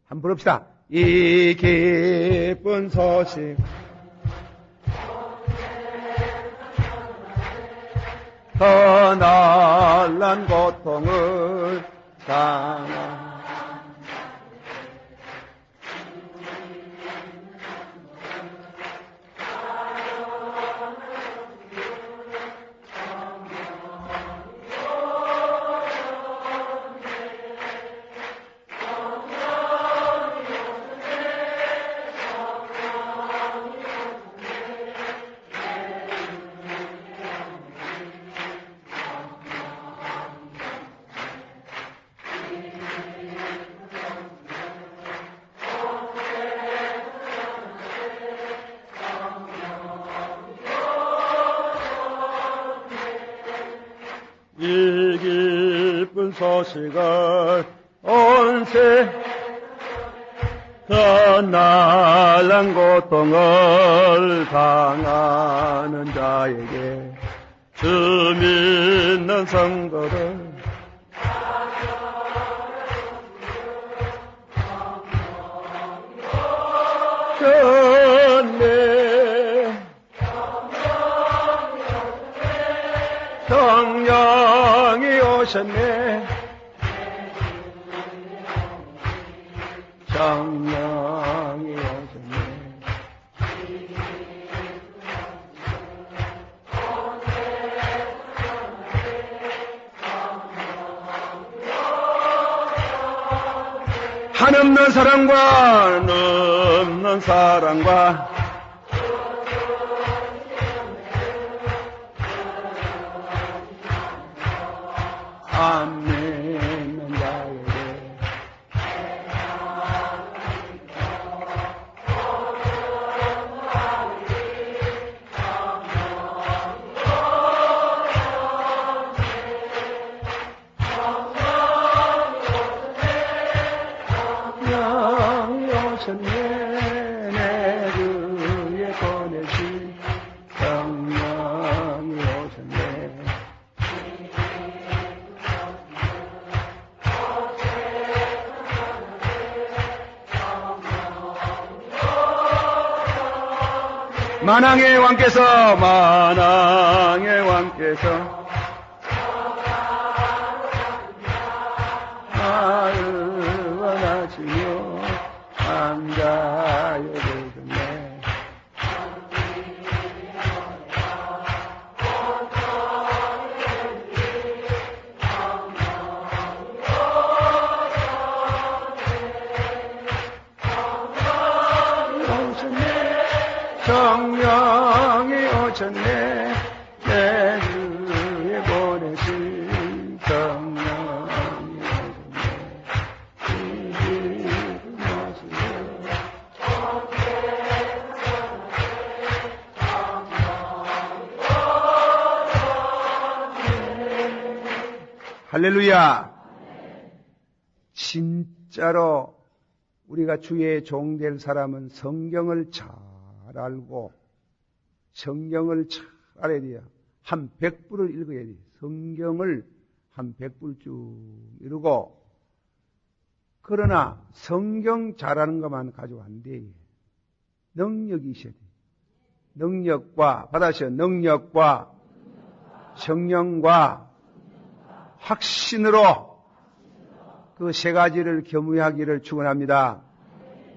한번 부릅시다. 이 기쁜 소식 더 날란 고통을 당한 이 기쁜 소식을 온세 더 날란 고통을 당하는 자에게 주 믿는 성도들 저 성령이 오셨네. 성령이 오셨네. 한없는 사랑과 넘는 사랑과 안 믿는 자에게 성령이 오셨네. 내 주에 보내신 성령이 오셨네. 만왕의 왕께서 나를 원하시며 앉아요 되셨네. 성령이 오셨네. 내 주에 보내신 성령이 오셨네. 할렐루야. 진짜로 우리가 주의 종 될 사람은 성경을 잘 알고 성경을 잘 알아야 돼요. 한 100부를 읽어야 돼요. 성경을 한 100부를 쭉 읽고. 그러나 성경 잘하는 것만 가지고 안 돼요. 능력이 있어야 돼요. 능력과 받아서 능력과 성령과 확신으로 그 세 가지를 겸유하기를 축원합니다.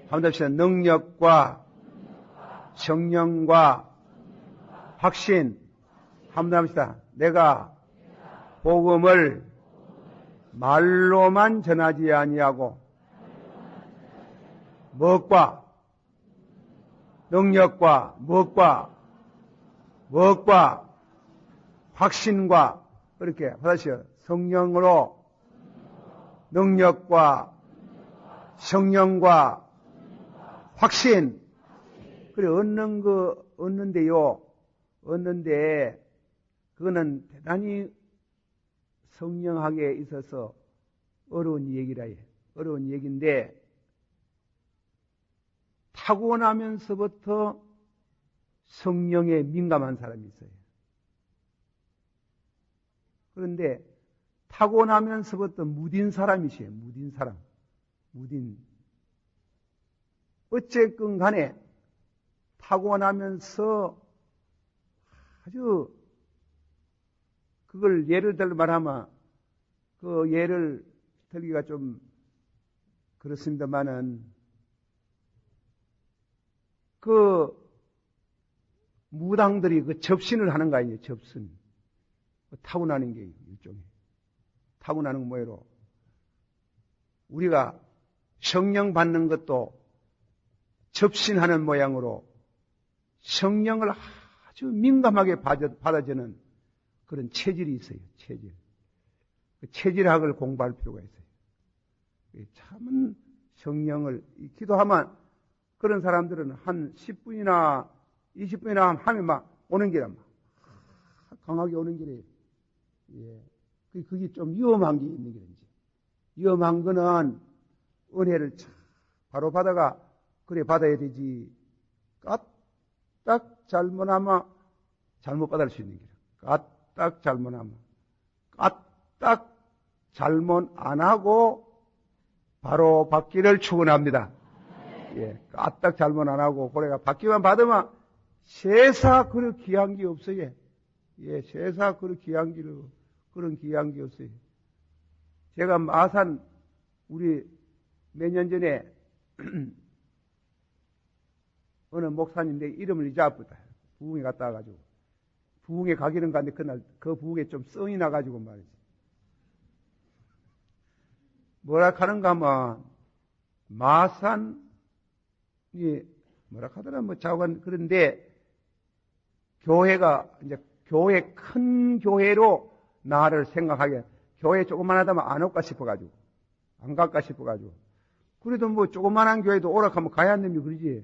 한번 합시다. 능력과 성령과 확신. 한번 합시다. 내가 복음을 말로만 전하지 아니하고 무엇과 능력과 무엇과 확신과 그렇게 받으시오. 성령으로 능력과 성령과 확신. 그래, 얻는데, 그거는 대단히 성령학에 있어서 어려운 얘기라 해. 어려운 얘기인데, 타고나면서부터 성령에 민감한 사람이 있어요. 그런데, 타고나면서부터 무딘 사람이시에요. 무딘 사람. 무딘. 어쨌건 간에, 타고나면서 아주 그걸 예를 들어 말하면 그 예를 들기가 좀 그렇습니다만은 그 무당들이 그 접신을 하는 거 아니에요. 접신. 타고나는 게 일종의 타고나는 모양으로 우리가 성령 받는 것도 접신하는 모양으로 성령을 아주 민감하게 받아주는 그런 체질이 있어요. 체질. 그 체질학을 공부할 필요가 있어요. 참은 성령을 기도하면 그런 사람들은 한 10분이나 20분이나 하면 막 오는 길에 막 강하게 오는 길에 예. 그게 좀 위험한 게 있는 길인지. 위험한 거는 은혜를 바로 받아가 그래 받아야 되지. 까딱 잘못하면 잘못 받을 수 있는 길. 까딱 잘못하면 까딱 잘못 안 하고 바로 받기를 축원합니다. 예, 까딱 잘못 안 하고 고래가 받기만 받으면 세사 그렇게 귀한 게 없어요. 예, 세사 그런 귀한 게 없어요. 제가 마산, 우리 몇 년 전에, 어느 목사님 내 이름을 잊어버렸다. 부흥에 갔다 와가지고. 부흥에 가기는 갔는데 그날 그 부흥에 좀 썽이 나가지고 말이지. 뭐라 하는가 하면, 마산이, 뭐라 하더라, 뭐 자관, 그런데, 교회가, 이제 큰 교회로 나를 생각하게, 교회 조그만하다면 안 올까 싶어가지고, 안 갈까 싶어가지고. 그래도 뭐 조그만한 교회도 오락하면 가야 안 됩니다, 그러지.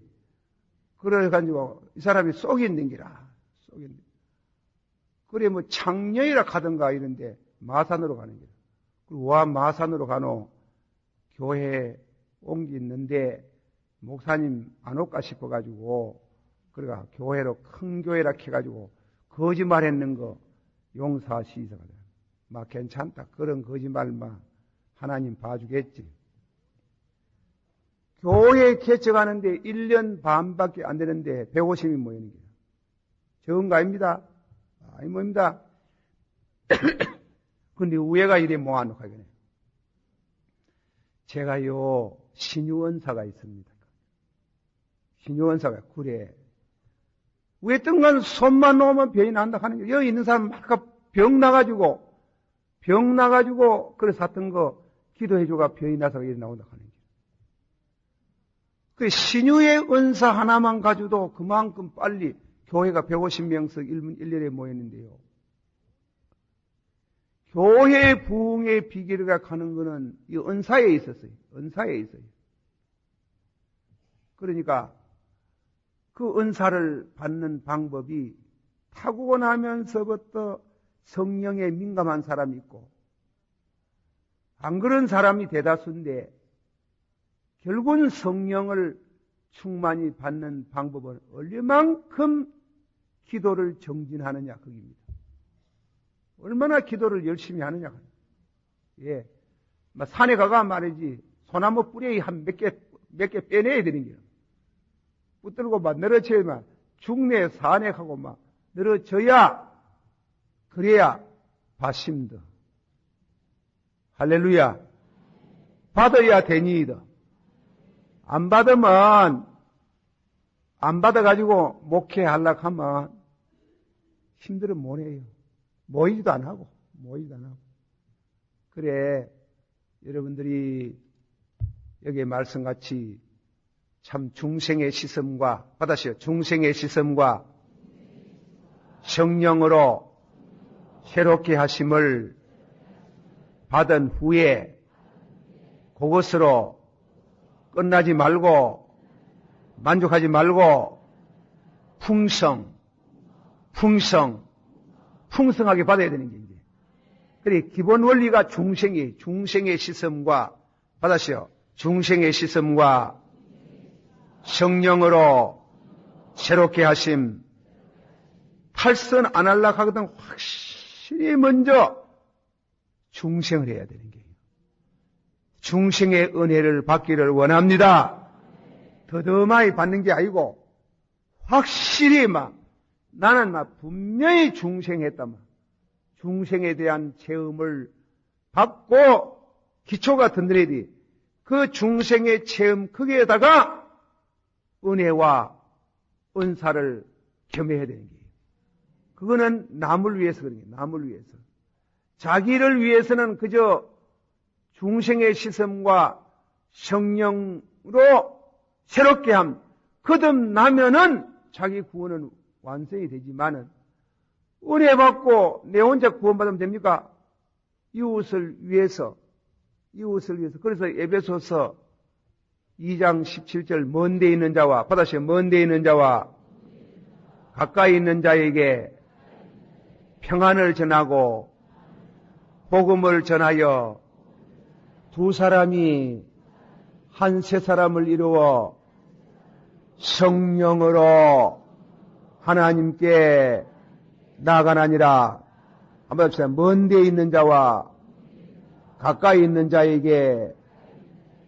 그래가지고, 이 사람이 쏙이 있는 기라. 쏙이 있는. 그래, 뭐 창녀이라 가든가 이런데, 마산으로 가는 기라. 그리고 와, 마산으로 가노, 교회에 옮기 있는데, 목사님 안 올까 싶어가지고, 그래가 교회로 큰 교회라 해가지고, 거짓말 했는 거 용서하시이사. 막 괜찮다. 그런 거짓말만 하나님 봐주겠지. 교회 개척하는데 1년 반밖에 안 되는데 150이 모이는 거예요. 적은 거 아닙니다. 아니 뭡니다. 근데 우애가 이래 모아놓고 하겠네. 제가요 신유원사가 있습니다. 신유원사가 그래. 왜 뜬간 손만 놓으면 병이 난다 하는 게 여기 있는 사람 막 병 나가지고 그래서 샀던 거 기도해주가 병이 나서 이래 나온다 하는 게. 그 신유의 은사 하나만 가지고도 그만큼 빨리 교회가 150명씩 1년에 모였는데요. 교회 부흥의 비결이라 하는 거는 이 은사에 있었어요. 은사에 있어요. 그러니까 그 은사를 받는 방법이 타고나면서부터 성령에 민감한 사람이 있고 안 그런 사람이 대다수인데 결국은 성령을 충만히 받는 방법은 얼마만큼 기도를 정진하느냐 그겁니다. 얼마나 기도를 열심히 하느냐. 예, 산에 가가 말이지 소나무 뿌리에 한 몇 개 빼내야 되는 거예요. 붙들고 막 늘어져야만 중내 산액하고 막 늘어져야 그래야 받심더. 할렐루야. 받아야 되니이더. 안 받으면 안 받아가지고 목회하려고 하면 힘들어 못해요. 모이지도 안 하고. 그래 여러분들이 여기 말씀같이 참 중생의 시선과 받으시오. 중생의 시선과 성령으로 새롭게 하심을 받은 후에 그것으로 끝나지 말고 만족하지 말고 풍성하게 받아야 되는 게 이제. 그래 기본 원리가 중생의 시선과 받으시오. 중생의 시선과 성령으로 새롭게 하심. 탈선 안 하려고 하거든 확실히 먼저 중생을 해야 되는 거예요. 중생의 은혜를 받기를 원합니다. 더더많이 받는 게 아니고 확실히 나는 분명히 중생했다. 중생에 대한 체험을 받고 기초가 든든해야 그 중생의 체험 거기에다가 은혜와 은사를 겸해야 되는 거예요. 그거는 남을 위해서 그런 거예요. 남을 위해서. 자기를 위해서는 그저 중생의 시선과 성령으로 새롭게 함. 거듭나면은 자기 구원은 완성이 되지만은 은혜 받고 내 혼자 구원받으면 됩니까? 이웃을 위해서. 그래서 에베소서 2장 17절 먼 데 있는 자와 받으시오. 먼 데 있는 자와 가까이 있는 자에게 평안을 전하고 복음을 전하여 두 사람이 한 세 사람을 이루어 성령으로 하나님께 나아가나니라. 한번 합시다. 먼 데 있는 자와 가까이 있는 자에게.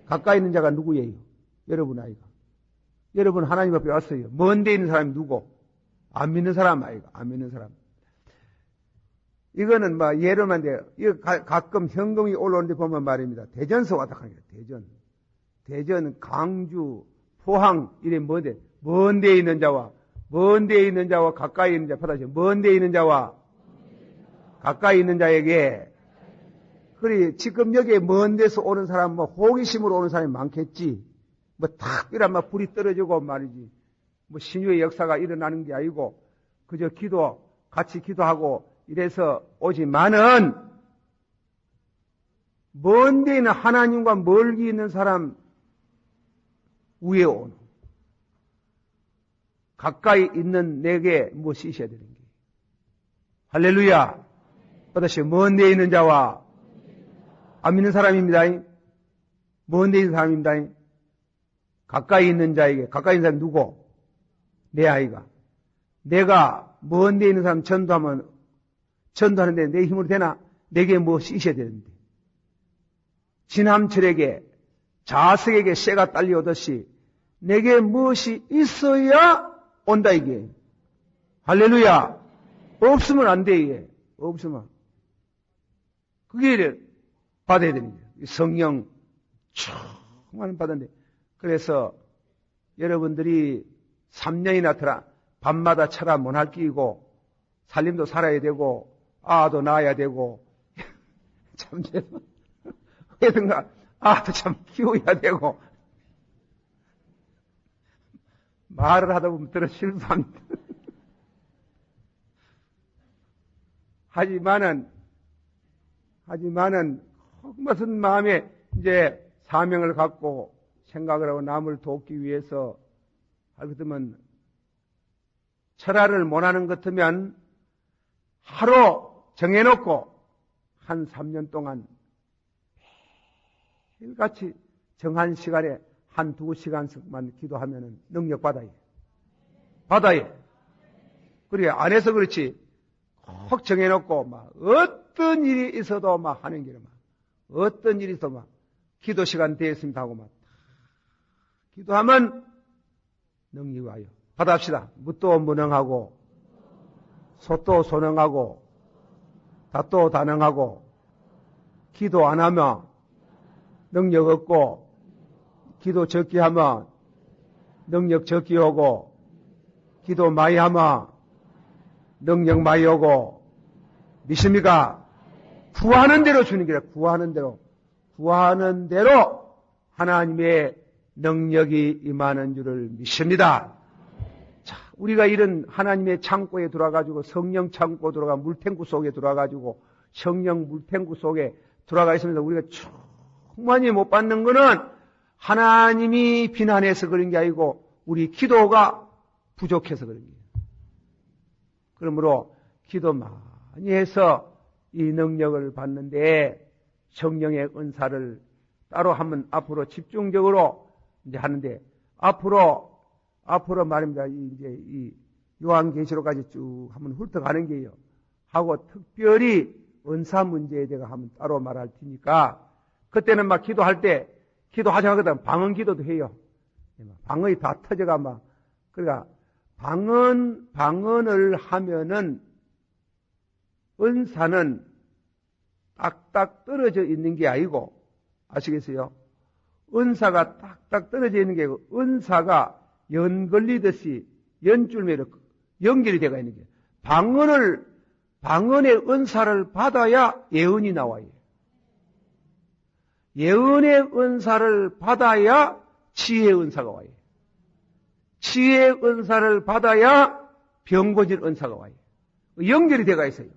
가까이 있는 자가 누구예요? 여러분 아이가. 여러분 하나님 앞에 왔어요. 먼 데 있는 사람이 누구? 안 믿는 사람 아이가. 안 믿는 사람. 이거는 뭐 예로만 돼요. 이거 가끔 현금이 올라오는데 보면 말입니다. 대전서 왔다 가는 거예요. 대전, 강주, 포항 이래 뭔데? 먼 데에 있는 자와 가까이 있는 자 받아주세요. 먼 데에 있는 자와 가까이 있는 자에게. 그래 지금 여기에 먼 데서 오는 사람 뭐 호기심으로 오는 사람이 많겠지. 뭐 탁 이러면 막 불이 떨어지고 말이지. 뭐 신유의 역사가 일어나는 게 아니고 그저 같이 기도하고 이래서 오지만은 먼 데에 있는 하나님과 멀리 있는 사람 위에 오는 가까이 있는 내게 무엇이 있어야 되는 게. 할렐루야. 다시 먼 데에 있는 자와 안 믿는 사람입니다. 먼 데에 있는 사람입니다. 가까이 있는 자에게. 가까이 있는 사람 누구? 내 아이가. 내가 먼 데에 있는 사람 전도하는데 내 힘으로 되나? 내게 무엇이 있어야 되는데. 진함철에게 자석에게 쇠가 딸려오듯이 내게 무엇이 있어야 온다 이게. 할렐루야. 없으면 안 돼 이게. 없으면. 그게 받아야 되는 거예요. 성령 충만을 받았는데. 그래서 여러분들이 3년이나 밤마다 철아 못할 끼고 살림도 살아야 되고 아도 낳아야 되고 참 왜든가 아도 참 키워야 되고 말을 하다 보면 들어 실수합니다. 하지만은 무슨 마음에 이제 사명을 갖고 생각을 하고 남을 돕기 위해서 할 것 같으면 철화를 못하는 것 같으면 하루 정해놓고 한 3년 동안 매일같이 정한 시간에 한 2시간씩만 기도하면 능력 받아요. 그래 안 해서 그렇지 꼭 정해놓고 막 어떤 일이 있어도 막 하는 길에 막 어떤 일이 있어도 막 기도 시간 되었습니다 하고 막 기도하면 능력이 와요. 받아합시다. 묻도 무능하고 소도 소능하고 다도 다능하고 기도 안 하면 능력 없고 기도 적게 하면 능력 적게 오고 기도 많이 하면 능력 많이 오고 믿습니까? 구하는 대로 주는 게라. 구하는 대로 하나님의 능력이 임하는 줄을 믿습니다. 자, 우리가 이런 하나님의 창고에 들어가지고 성령 창고 들어가 물탱구 속에 들어가지고 성령 물탱구 속에 들어가 있습니다. 우리가 충만히 못 받는 것은 하나님이 비난해서 그런 게 아니고 우리 기도가 부족해서 그런 거예요. 그러므로 기도 많이 해서 이 능력을 받는데 성령의 은사를 따로 한번 앞으로 집중적으로 이제 하는데 앞으로 말입니다. 이제 이 요한계시록까지 쭉 한번 훑어가는 게요. 하고 특별히 은사 문제에 대해 한번 따로 말할 테니까 그때는 막 기도할 때 기도하지 않거든 방언 기도도 해요. 방언이 다 터져가 막 그러니까 방언을 하면은 은사는 딱딱 떨어져 있는 게 아니고 아시겠어요? 은사가 딱딱 떨어져 있는 게 아니고 은사가 연 걸리듯이 연줄매로 연결이 되어 있는 게 방언의 은사를 받아야 예언이 나와요. 예언의 은사를 받아야 지혜의 은사가 와요. 지혜의 은사를 받아야 병 고칠 은사가 와요. 연결이 되어 있어요.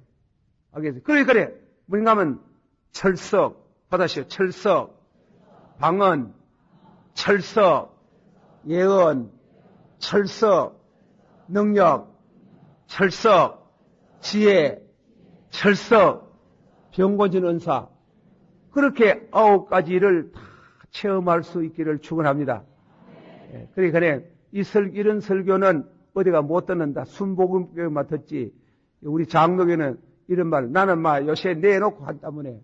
알겠어요? 그래. 뭔가 하면 철석, 받아시오. 철석, 방언, 철석, 예언, 철석, 능력, 철석, 지혜, 철석, 병 고칠 은사. 그렇게 9가지를 다 체험할 수 있기를 축원합니다. 그래. 이런 설교는 어디가 못 듣는다. 순복음교회만 듣지. 우리 장로교는 이런 말, 나는 요새 내놓고 한다문에.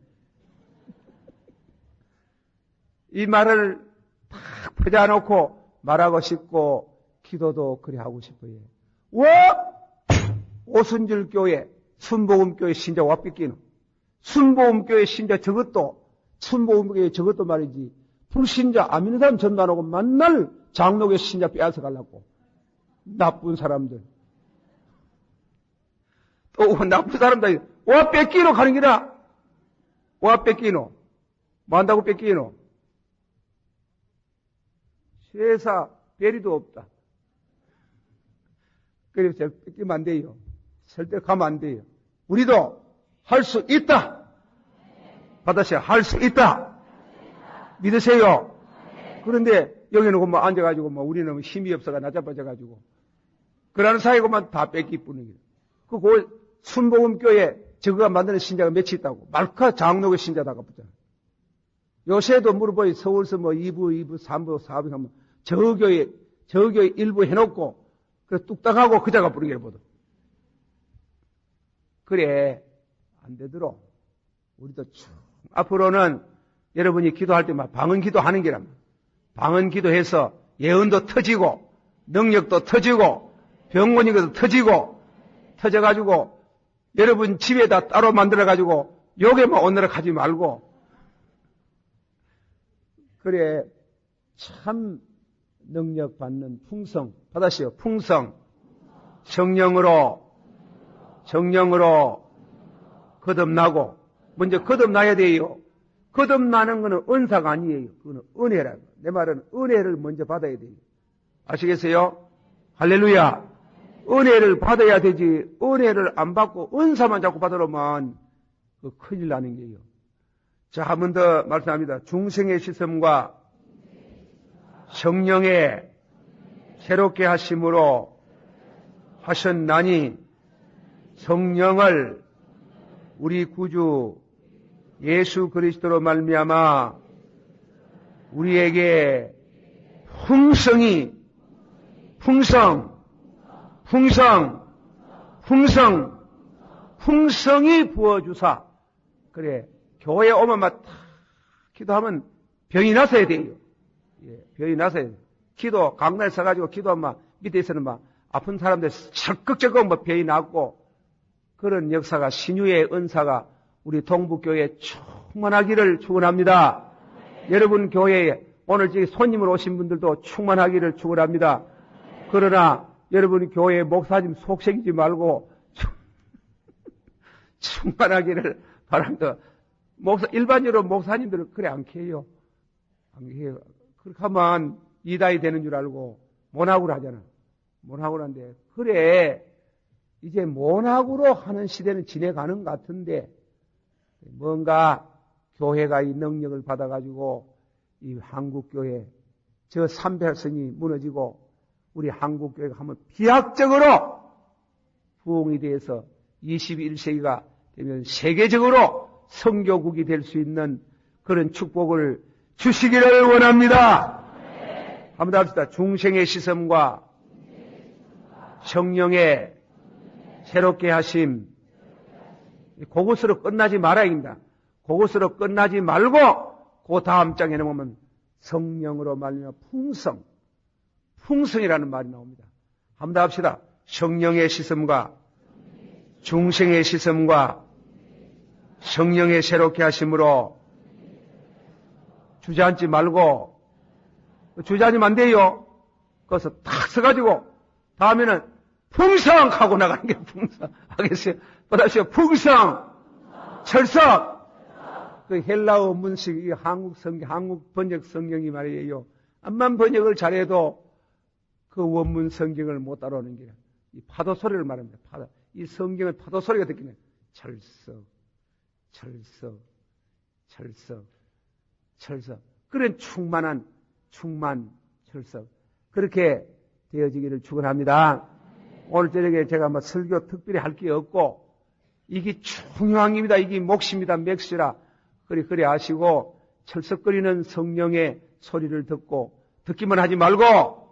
이 말을 다 퍼져놓고 말하고 싶고, 기도도 그래 하고 싶어요. 오순절 교회, 순복음교회 신자 와 뺏기노? 순복음교회 신자 순복음교회 저것도 말이지. 불신자, 안 믿는 사람 전도 안 하고 만날 장로교 신자 빼앗아 가려고. 나쁜 사람들. 또 나쁜 사람들, 와 뺏기노 가는 기라. 와 뺏기노. 뭐 한다고 뺏기노? 세사 배리도 없다. 그래서 뺏기면 안 돼요. 절대 가면 안 돼요. 우리도 할 수 있다. 받으세요. 할 수 있다. 믿으세요. 그런데 여기는 뭐 앉아가지고 뭐 우리는 힘이 없어가 낮아빠져가지고 그러는 사이고만 다 뺏기 뿐이에요. 그 순복음교회 저거가 만드는 신자가 몇이 있다고. 말카 장로교 신자다가 보잖아. 요새도 물어보이 서울서 뭐 2부, 3부, 4부 하면 저 교회 일부 해놓고 그 뚝딱하고 그자가 부르는 게 보다. 그래 안 되더라. 우리도 쭉 앞으로는 여러분이 기도할 때만 방언 기도하는 게랍니다. 방언 기도해서 예언도 터지고 능력도 터지고 병원이도 터지고 터져가지고 여러분 집에다 따로 만들어가지고 요게만 오늘은 가지 말고 그래 참 능력 받는 풍성 받으시오. 풍성 정령으로 거듭나고 먼저 거듭나야 돼요. 거듭나는 것은 은사가 아니에요. 그거는 은혜라고. 내 말은 은혜를 먼저 받아야 돼요. 아시겠어요? 할렐루야. 은혜를 받아야 되지. 은혜를 안 받고 은사만 자꾸 받으려면 그 큰일 나는 게요. 자, 한 번 더 말씀합니다. 중생의 시선과 성령의 새롭게 하심으로 하셨나니 성령을 우리 구주 예수 그리스도로 말미암아 우리에게 풍성이 부어주사. 그래 교회 오면 막 탁 기도하면 병이 나서야 돼요. 예, 병이 나서야 돼요. 기도 강단에 서가지고 기도하면 밑에서는 막 아픈 사람들 적극적으로 뭐 병이 났고 그런 역사가 신유의 은사가 우리 동북교회에 충만하기를 축원합니다. 여러분 교회에 오늘 저기 손님으로 오신 분들도 충만하기를 축원합니다. 그러나 여러분 교회 목사님 속색이지 말고 충만하기를 바랍니다. 일반적으로 목사님들은 그래 안 해요. 그렇게 하면 이다이 되는 줄 알고 모나구로 하잖아. 모나구로 하는데 그래 이제 모나구로 하는 시대는 지내가는 것 같은데 뭔가 교회가 이 능력을 받아가지고 이 한국교회 저 삼백성이 무너지고 우리 한국교회가 한번 비약적으로 부흥이 돼서 21세기가 되면 세계적으로 선교국이 될 수 있는 그런 축복을 주시기를 원합니다. 한번 합시다. 중생의 시선과 성령의 새롭게 하심. 그것으로 끝나지 말아야 합니다. 그것으로 끝나지 말고 그 다음 장에 보면 성령으로 말미암아 풍성이라는 말이 나옵니다. 한번 더 합시다. 성령의 시선과 중생의 시선과 성령의 새롭게 하심으로 주저앉지 말고 주저앉으면 안 돼요. 거기서 탁 서가지고 다음에는 풍성하고 나가는 게 풍성. 알겠어요? 보다시피 풍성, 철석. 그 헬라어 문식, 이 한국 번역 성경이 말이에요. 암만 번역을 잘해도 그 원문 성경을 못 따라오는 게 이 파도 소리를 말합니다. 이 성경의 파도 소리가 듣기는 철석. 그런 충만, 철석. 그렇게 되어지기를 축원합니다. 오늘 저녁에 제가 뭐 설교 특별히 할 게 없고, 이게 중요한 겁니다. 이게 몫입니다. 맥시라. 그리 아시고, 철석거리는 성령의 소리를 듣기만 하지 말고,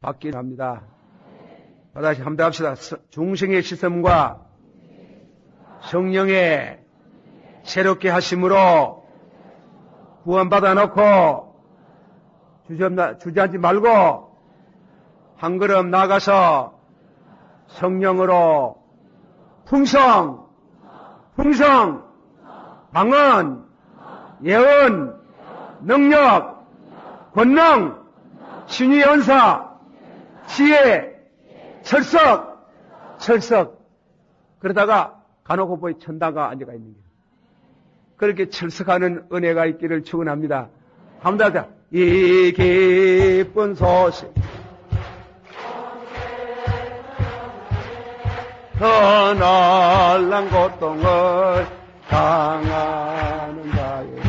받기 합니다. 다시 한번 합시다. 중생의 시선과 성령의 새롭게 하심으로 구원받아 놓고 주저하지 말고 한 걸음 나가서 성령으로 풍성, 방언, 예언, 능력, 권능, 신의 연사, 지혜, 철석. 그러다가 간혹 보이 천다가 앉아가 있는 거예요. 그렇게 철석하는 은혜가 있기를 축원합니다. 한번 더, 이 기쁜 소식. 더 날란 고통을 당하는 자에게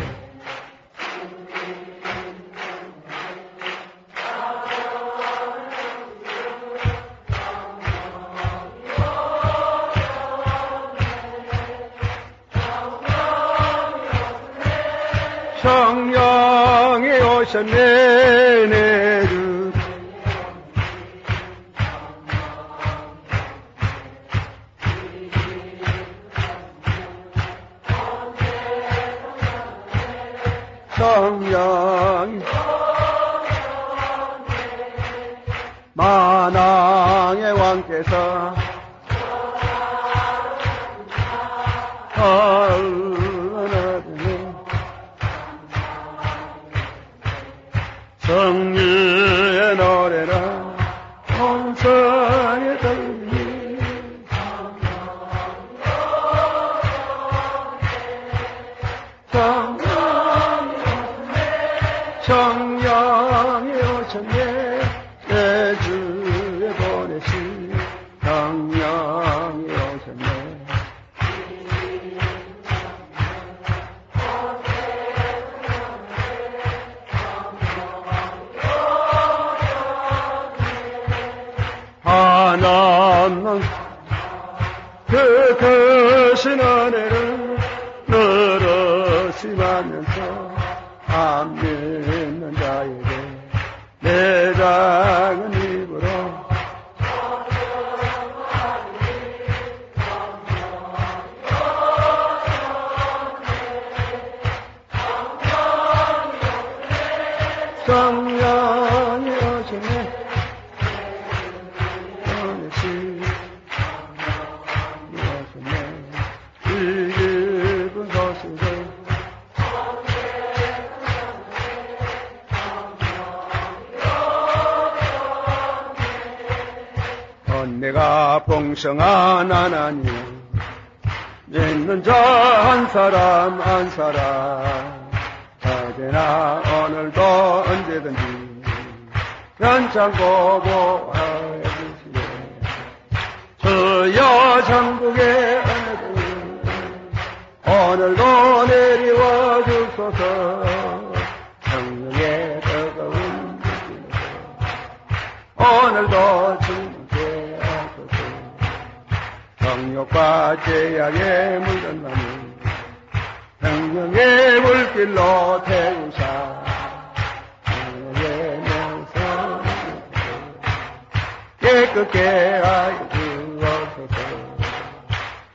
성령이 오셨네 내 주. 성령 만왕의 왕께서 성유의 노래라 온성에 들리 성령이 오셨네 내 주에 보내신 성령이 오셨네. 하나님 그 크신 은혜를 늘어시 받면서 안 믿는 자에게 내 작은 입으로 성령이 오셨네 이 기쁜 소식을 내가 풍성한 하나님 믿는 자 한 사람 어제나 오늘도 언제든지 연창고 보호해 주시네. 주여 천국의 은혜를 오늘도 내리와 주소서. 성령의 뜨거운 불길로 오늘도 주님께 하소서. 정욕과 죄악에 물든 나무 성령의 물길로 태우사 성령의 명성 깨끗게 하여 주옵소서.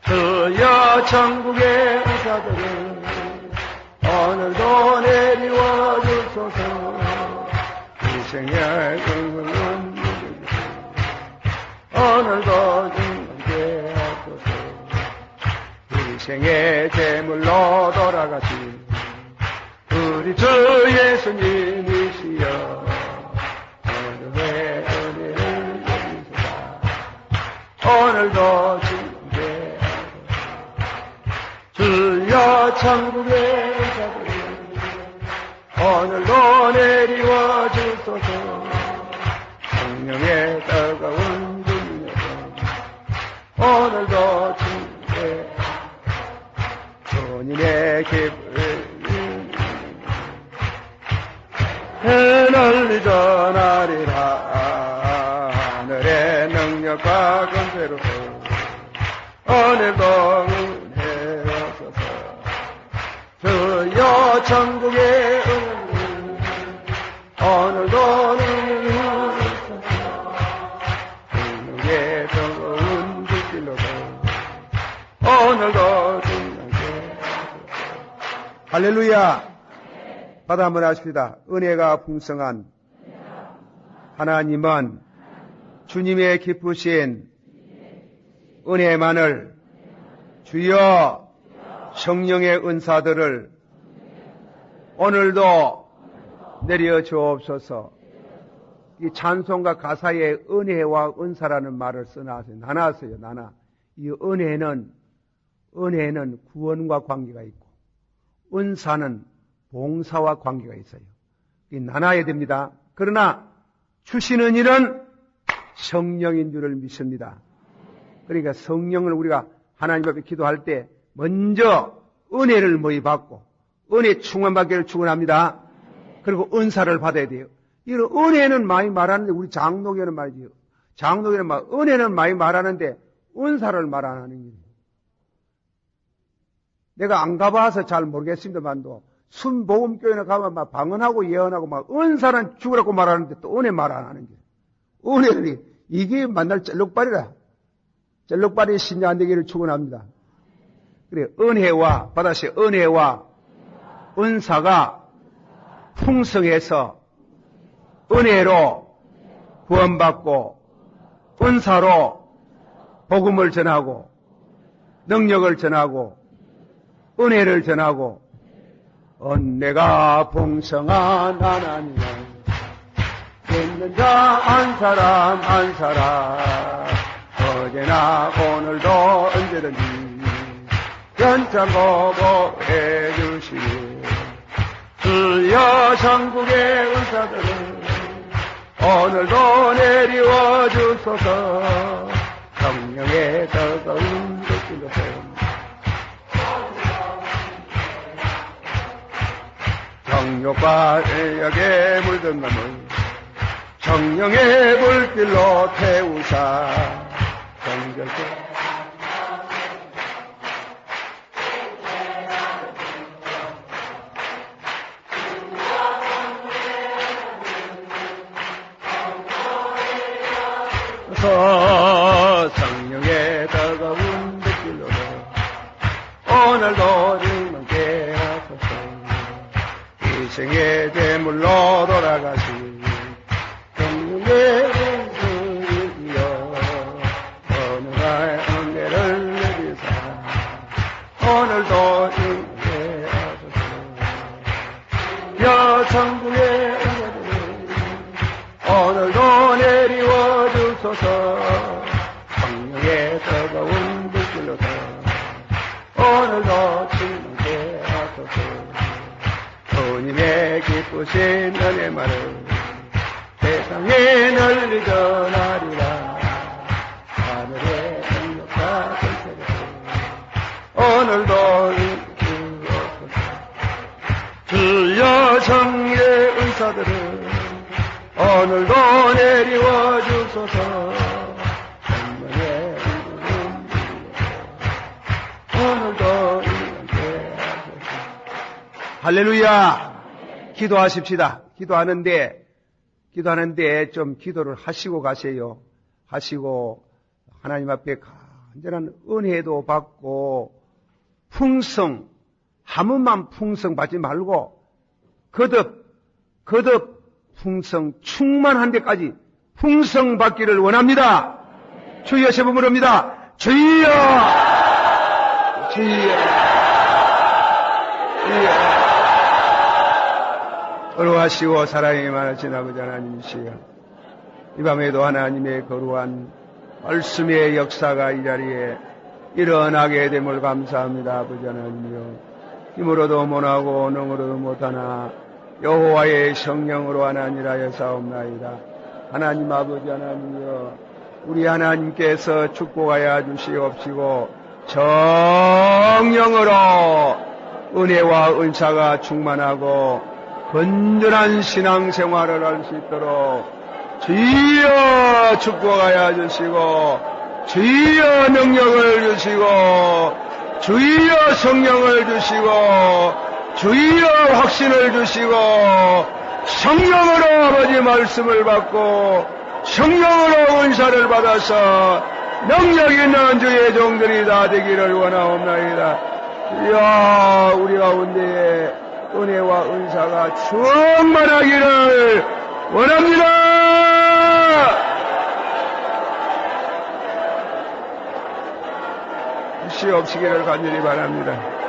주여 천국의 의사들은 오늘도 내리와 주소서. 인생의 긍휼은 오늘도 중간게 하소서. 인생의 제물로 돌아가신 우리 주 예수님이시여 오늘의 은혜를 주소서. 오늘도 중간게 주여 천국의 의사들은 오늘도 내리와 주소서. 성령의 뜨거운 능력은 오늘도 주님의 주님의 기쁨을 해널리 전하리라. 하늘의 능력과 권세로서 오늘도 은혜로소서. 주여 천국의 은혜를 오늘도 능력소서. 능력의 뜨거운 불길로서 오늘도 중간게 할렐루야. 받아 한번 하십시다. 은혜가 풍성한 하나님은 주님의 기쁘신 은혜만을 주여 성령의 은사들을 오늘도 내려 주옵소서. 이 찬송가 가사에 은혜와 은사라는 말을 써놨어요. 나눴어요. 이 은혜는 구원과 관계가 있고 은사는 봉사와 관계가 있어요. 나눠야 됩니다. 그러나 주시는 일은 성령인 줄을 믿습니다. 그러니까 성령을 우리가 하나님 앞에 기도할 때 먼저 은혜를 모이 받고 은혜 충만받기를 축원합니다. 그리고 은사를 받아야 돼요. 이런 은혜는 많이 말하는데 우리 장로교는 말이죠. 장로교는 은혜는 많이 말하는데 은사를 말 안 하는 거예요. 내가 안 가봐서 잘 모르겠습니다만도 순복음교회나 가면 막 방언하고 예언하고 막 은사는 죽으라고 말하는데 또 은혜 말 안 하는 거예요. 은혜는 이게 만날 쩔룩발이라. 쩔룩발이 신자 안 되기를 축원합니다. 그래 은혜와 은사가 풍성해서 은혜로 구원받고 은사로 복음을 전하고 능력을 전하고 은혜를 전하고 은혜가 풍성한 하나님은 믿는 자 한 사람 어제나 오늘도 언제든지 연장고 해주시니 주여 천국의 은사들을 오늘도 내리워 주소서. 성령의 뜨거운 불길로 정욕과 애역에 물든 놈을 성령의 불길로 태우사 정결케 성령의 뜨거운 불길로 오늘도 주님께 하소서. 이 생의 제물로 돌아가신 성령의 은수이여 어느 날 은혜를 내리사 오늘도 주님께 하소서. 여천국의 은혜를 오늘도 내리워 주소서. 성령의 뜨거운 불길로 오늘도 주님께 하소서. 주님의 기쁘신 은혜 말을 세상에 널리 전하리라. 하늘의 능력과 권세를 오늘도 주옵소서. 주여 성령의 은사들을 오늘도 내리워 주소서. 성령의 오늘도 임하게 하소서. 할렐루야. 기도하십시다. 기도하는데 좀 기도를 하시고 가세요. 하시고 하나님 앞에 간절한 은혜도 받고 풍성, 한 번만 풍성 받지 말고 거듭 풍성 충만한 데까지 풍성 받기를 원합니다. 주여 세 번 부릅니다. 주여 거룩하시고 사랑이 많으신 아버지 하나님이시여, 이 밤에도 하나님의 거룩한 말씀의 역사가 이 자리에 일어나게 됨을 감사합니다. 아버지 하나님이여, 힘으로도 못하고 능으로도 못하나 여호와의 성령으로 하나니라 여사옵나이다. 하나님 아버지 하나님이여, 우리 하나님께서 축복하여 주시옵시고 성령으로 은혜와 은사가 충만하고 건전한 신앙생활을 할 수 있도록 주여 축복하여 주시고 주여 능력을 주시고 주여 성령을 주시고 주여 확신을 주시고 성령으로 아버지 말씀을 받고 성령으로 은사를 받아서 능력 있는 주의 종들이 다 되기를 원하옵나이다. 주여 우리 가운데에 은혜와 은사가 충만하기를 원합니다. 시 없으기를 간절히 바랍니다.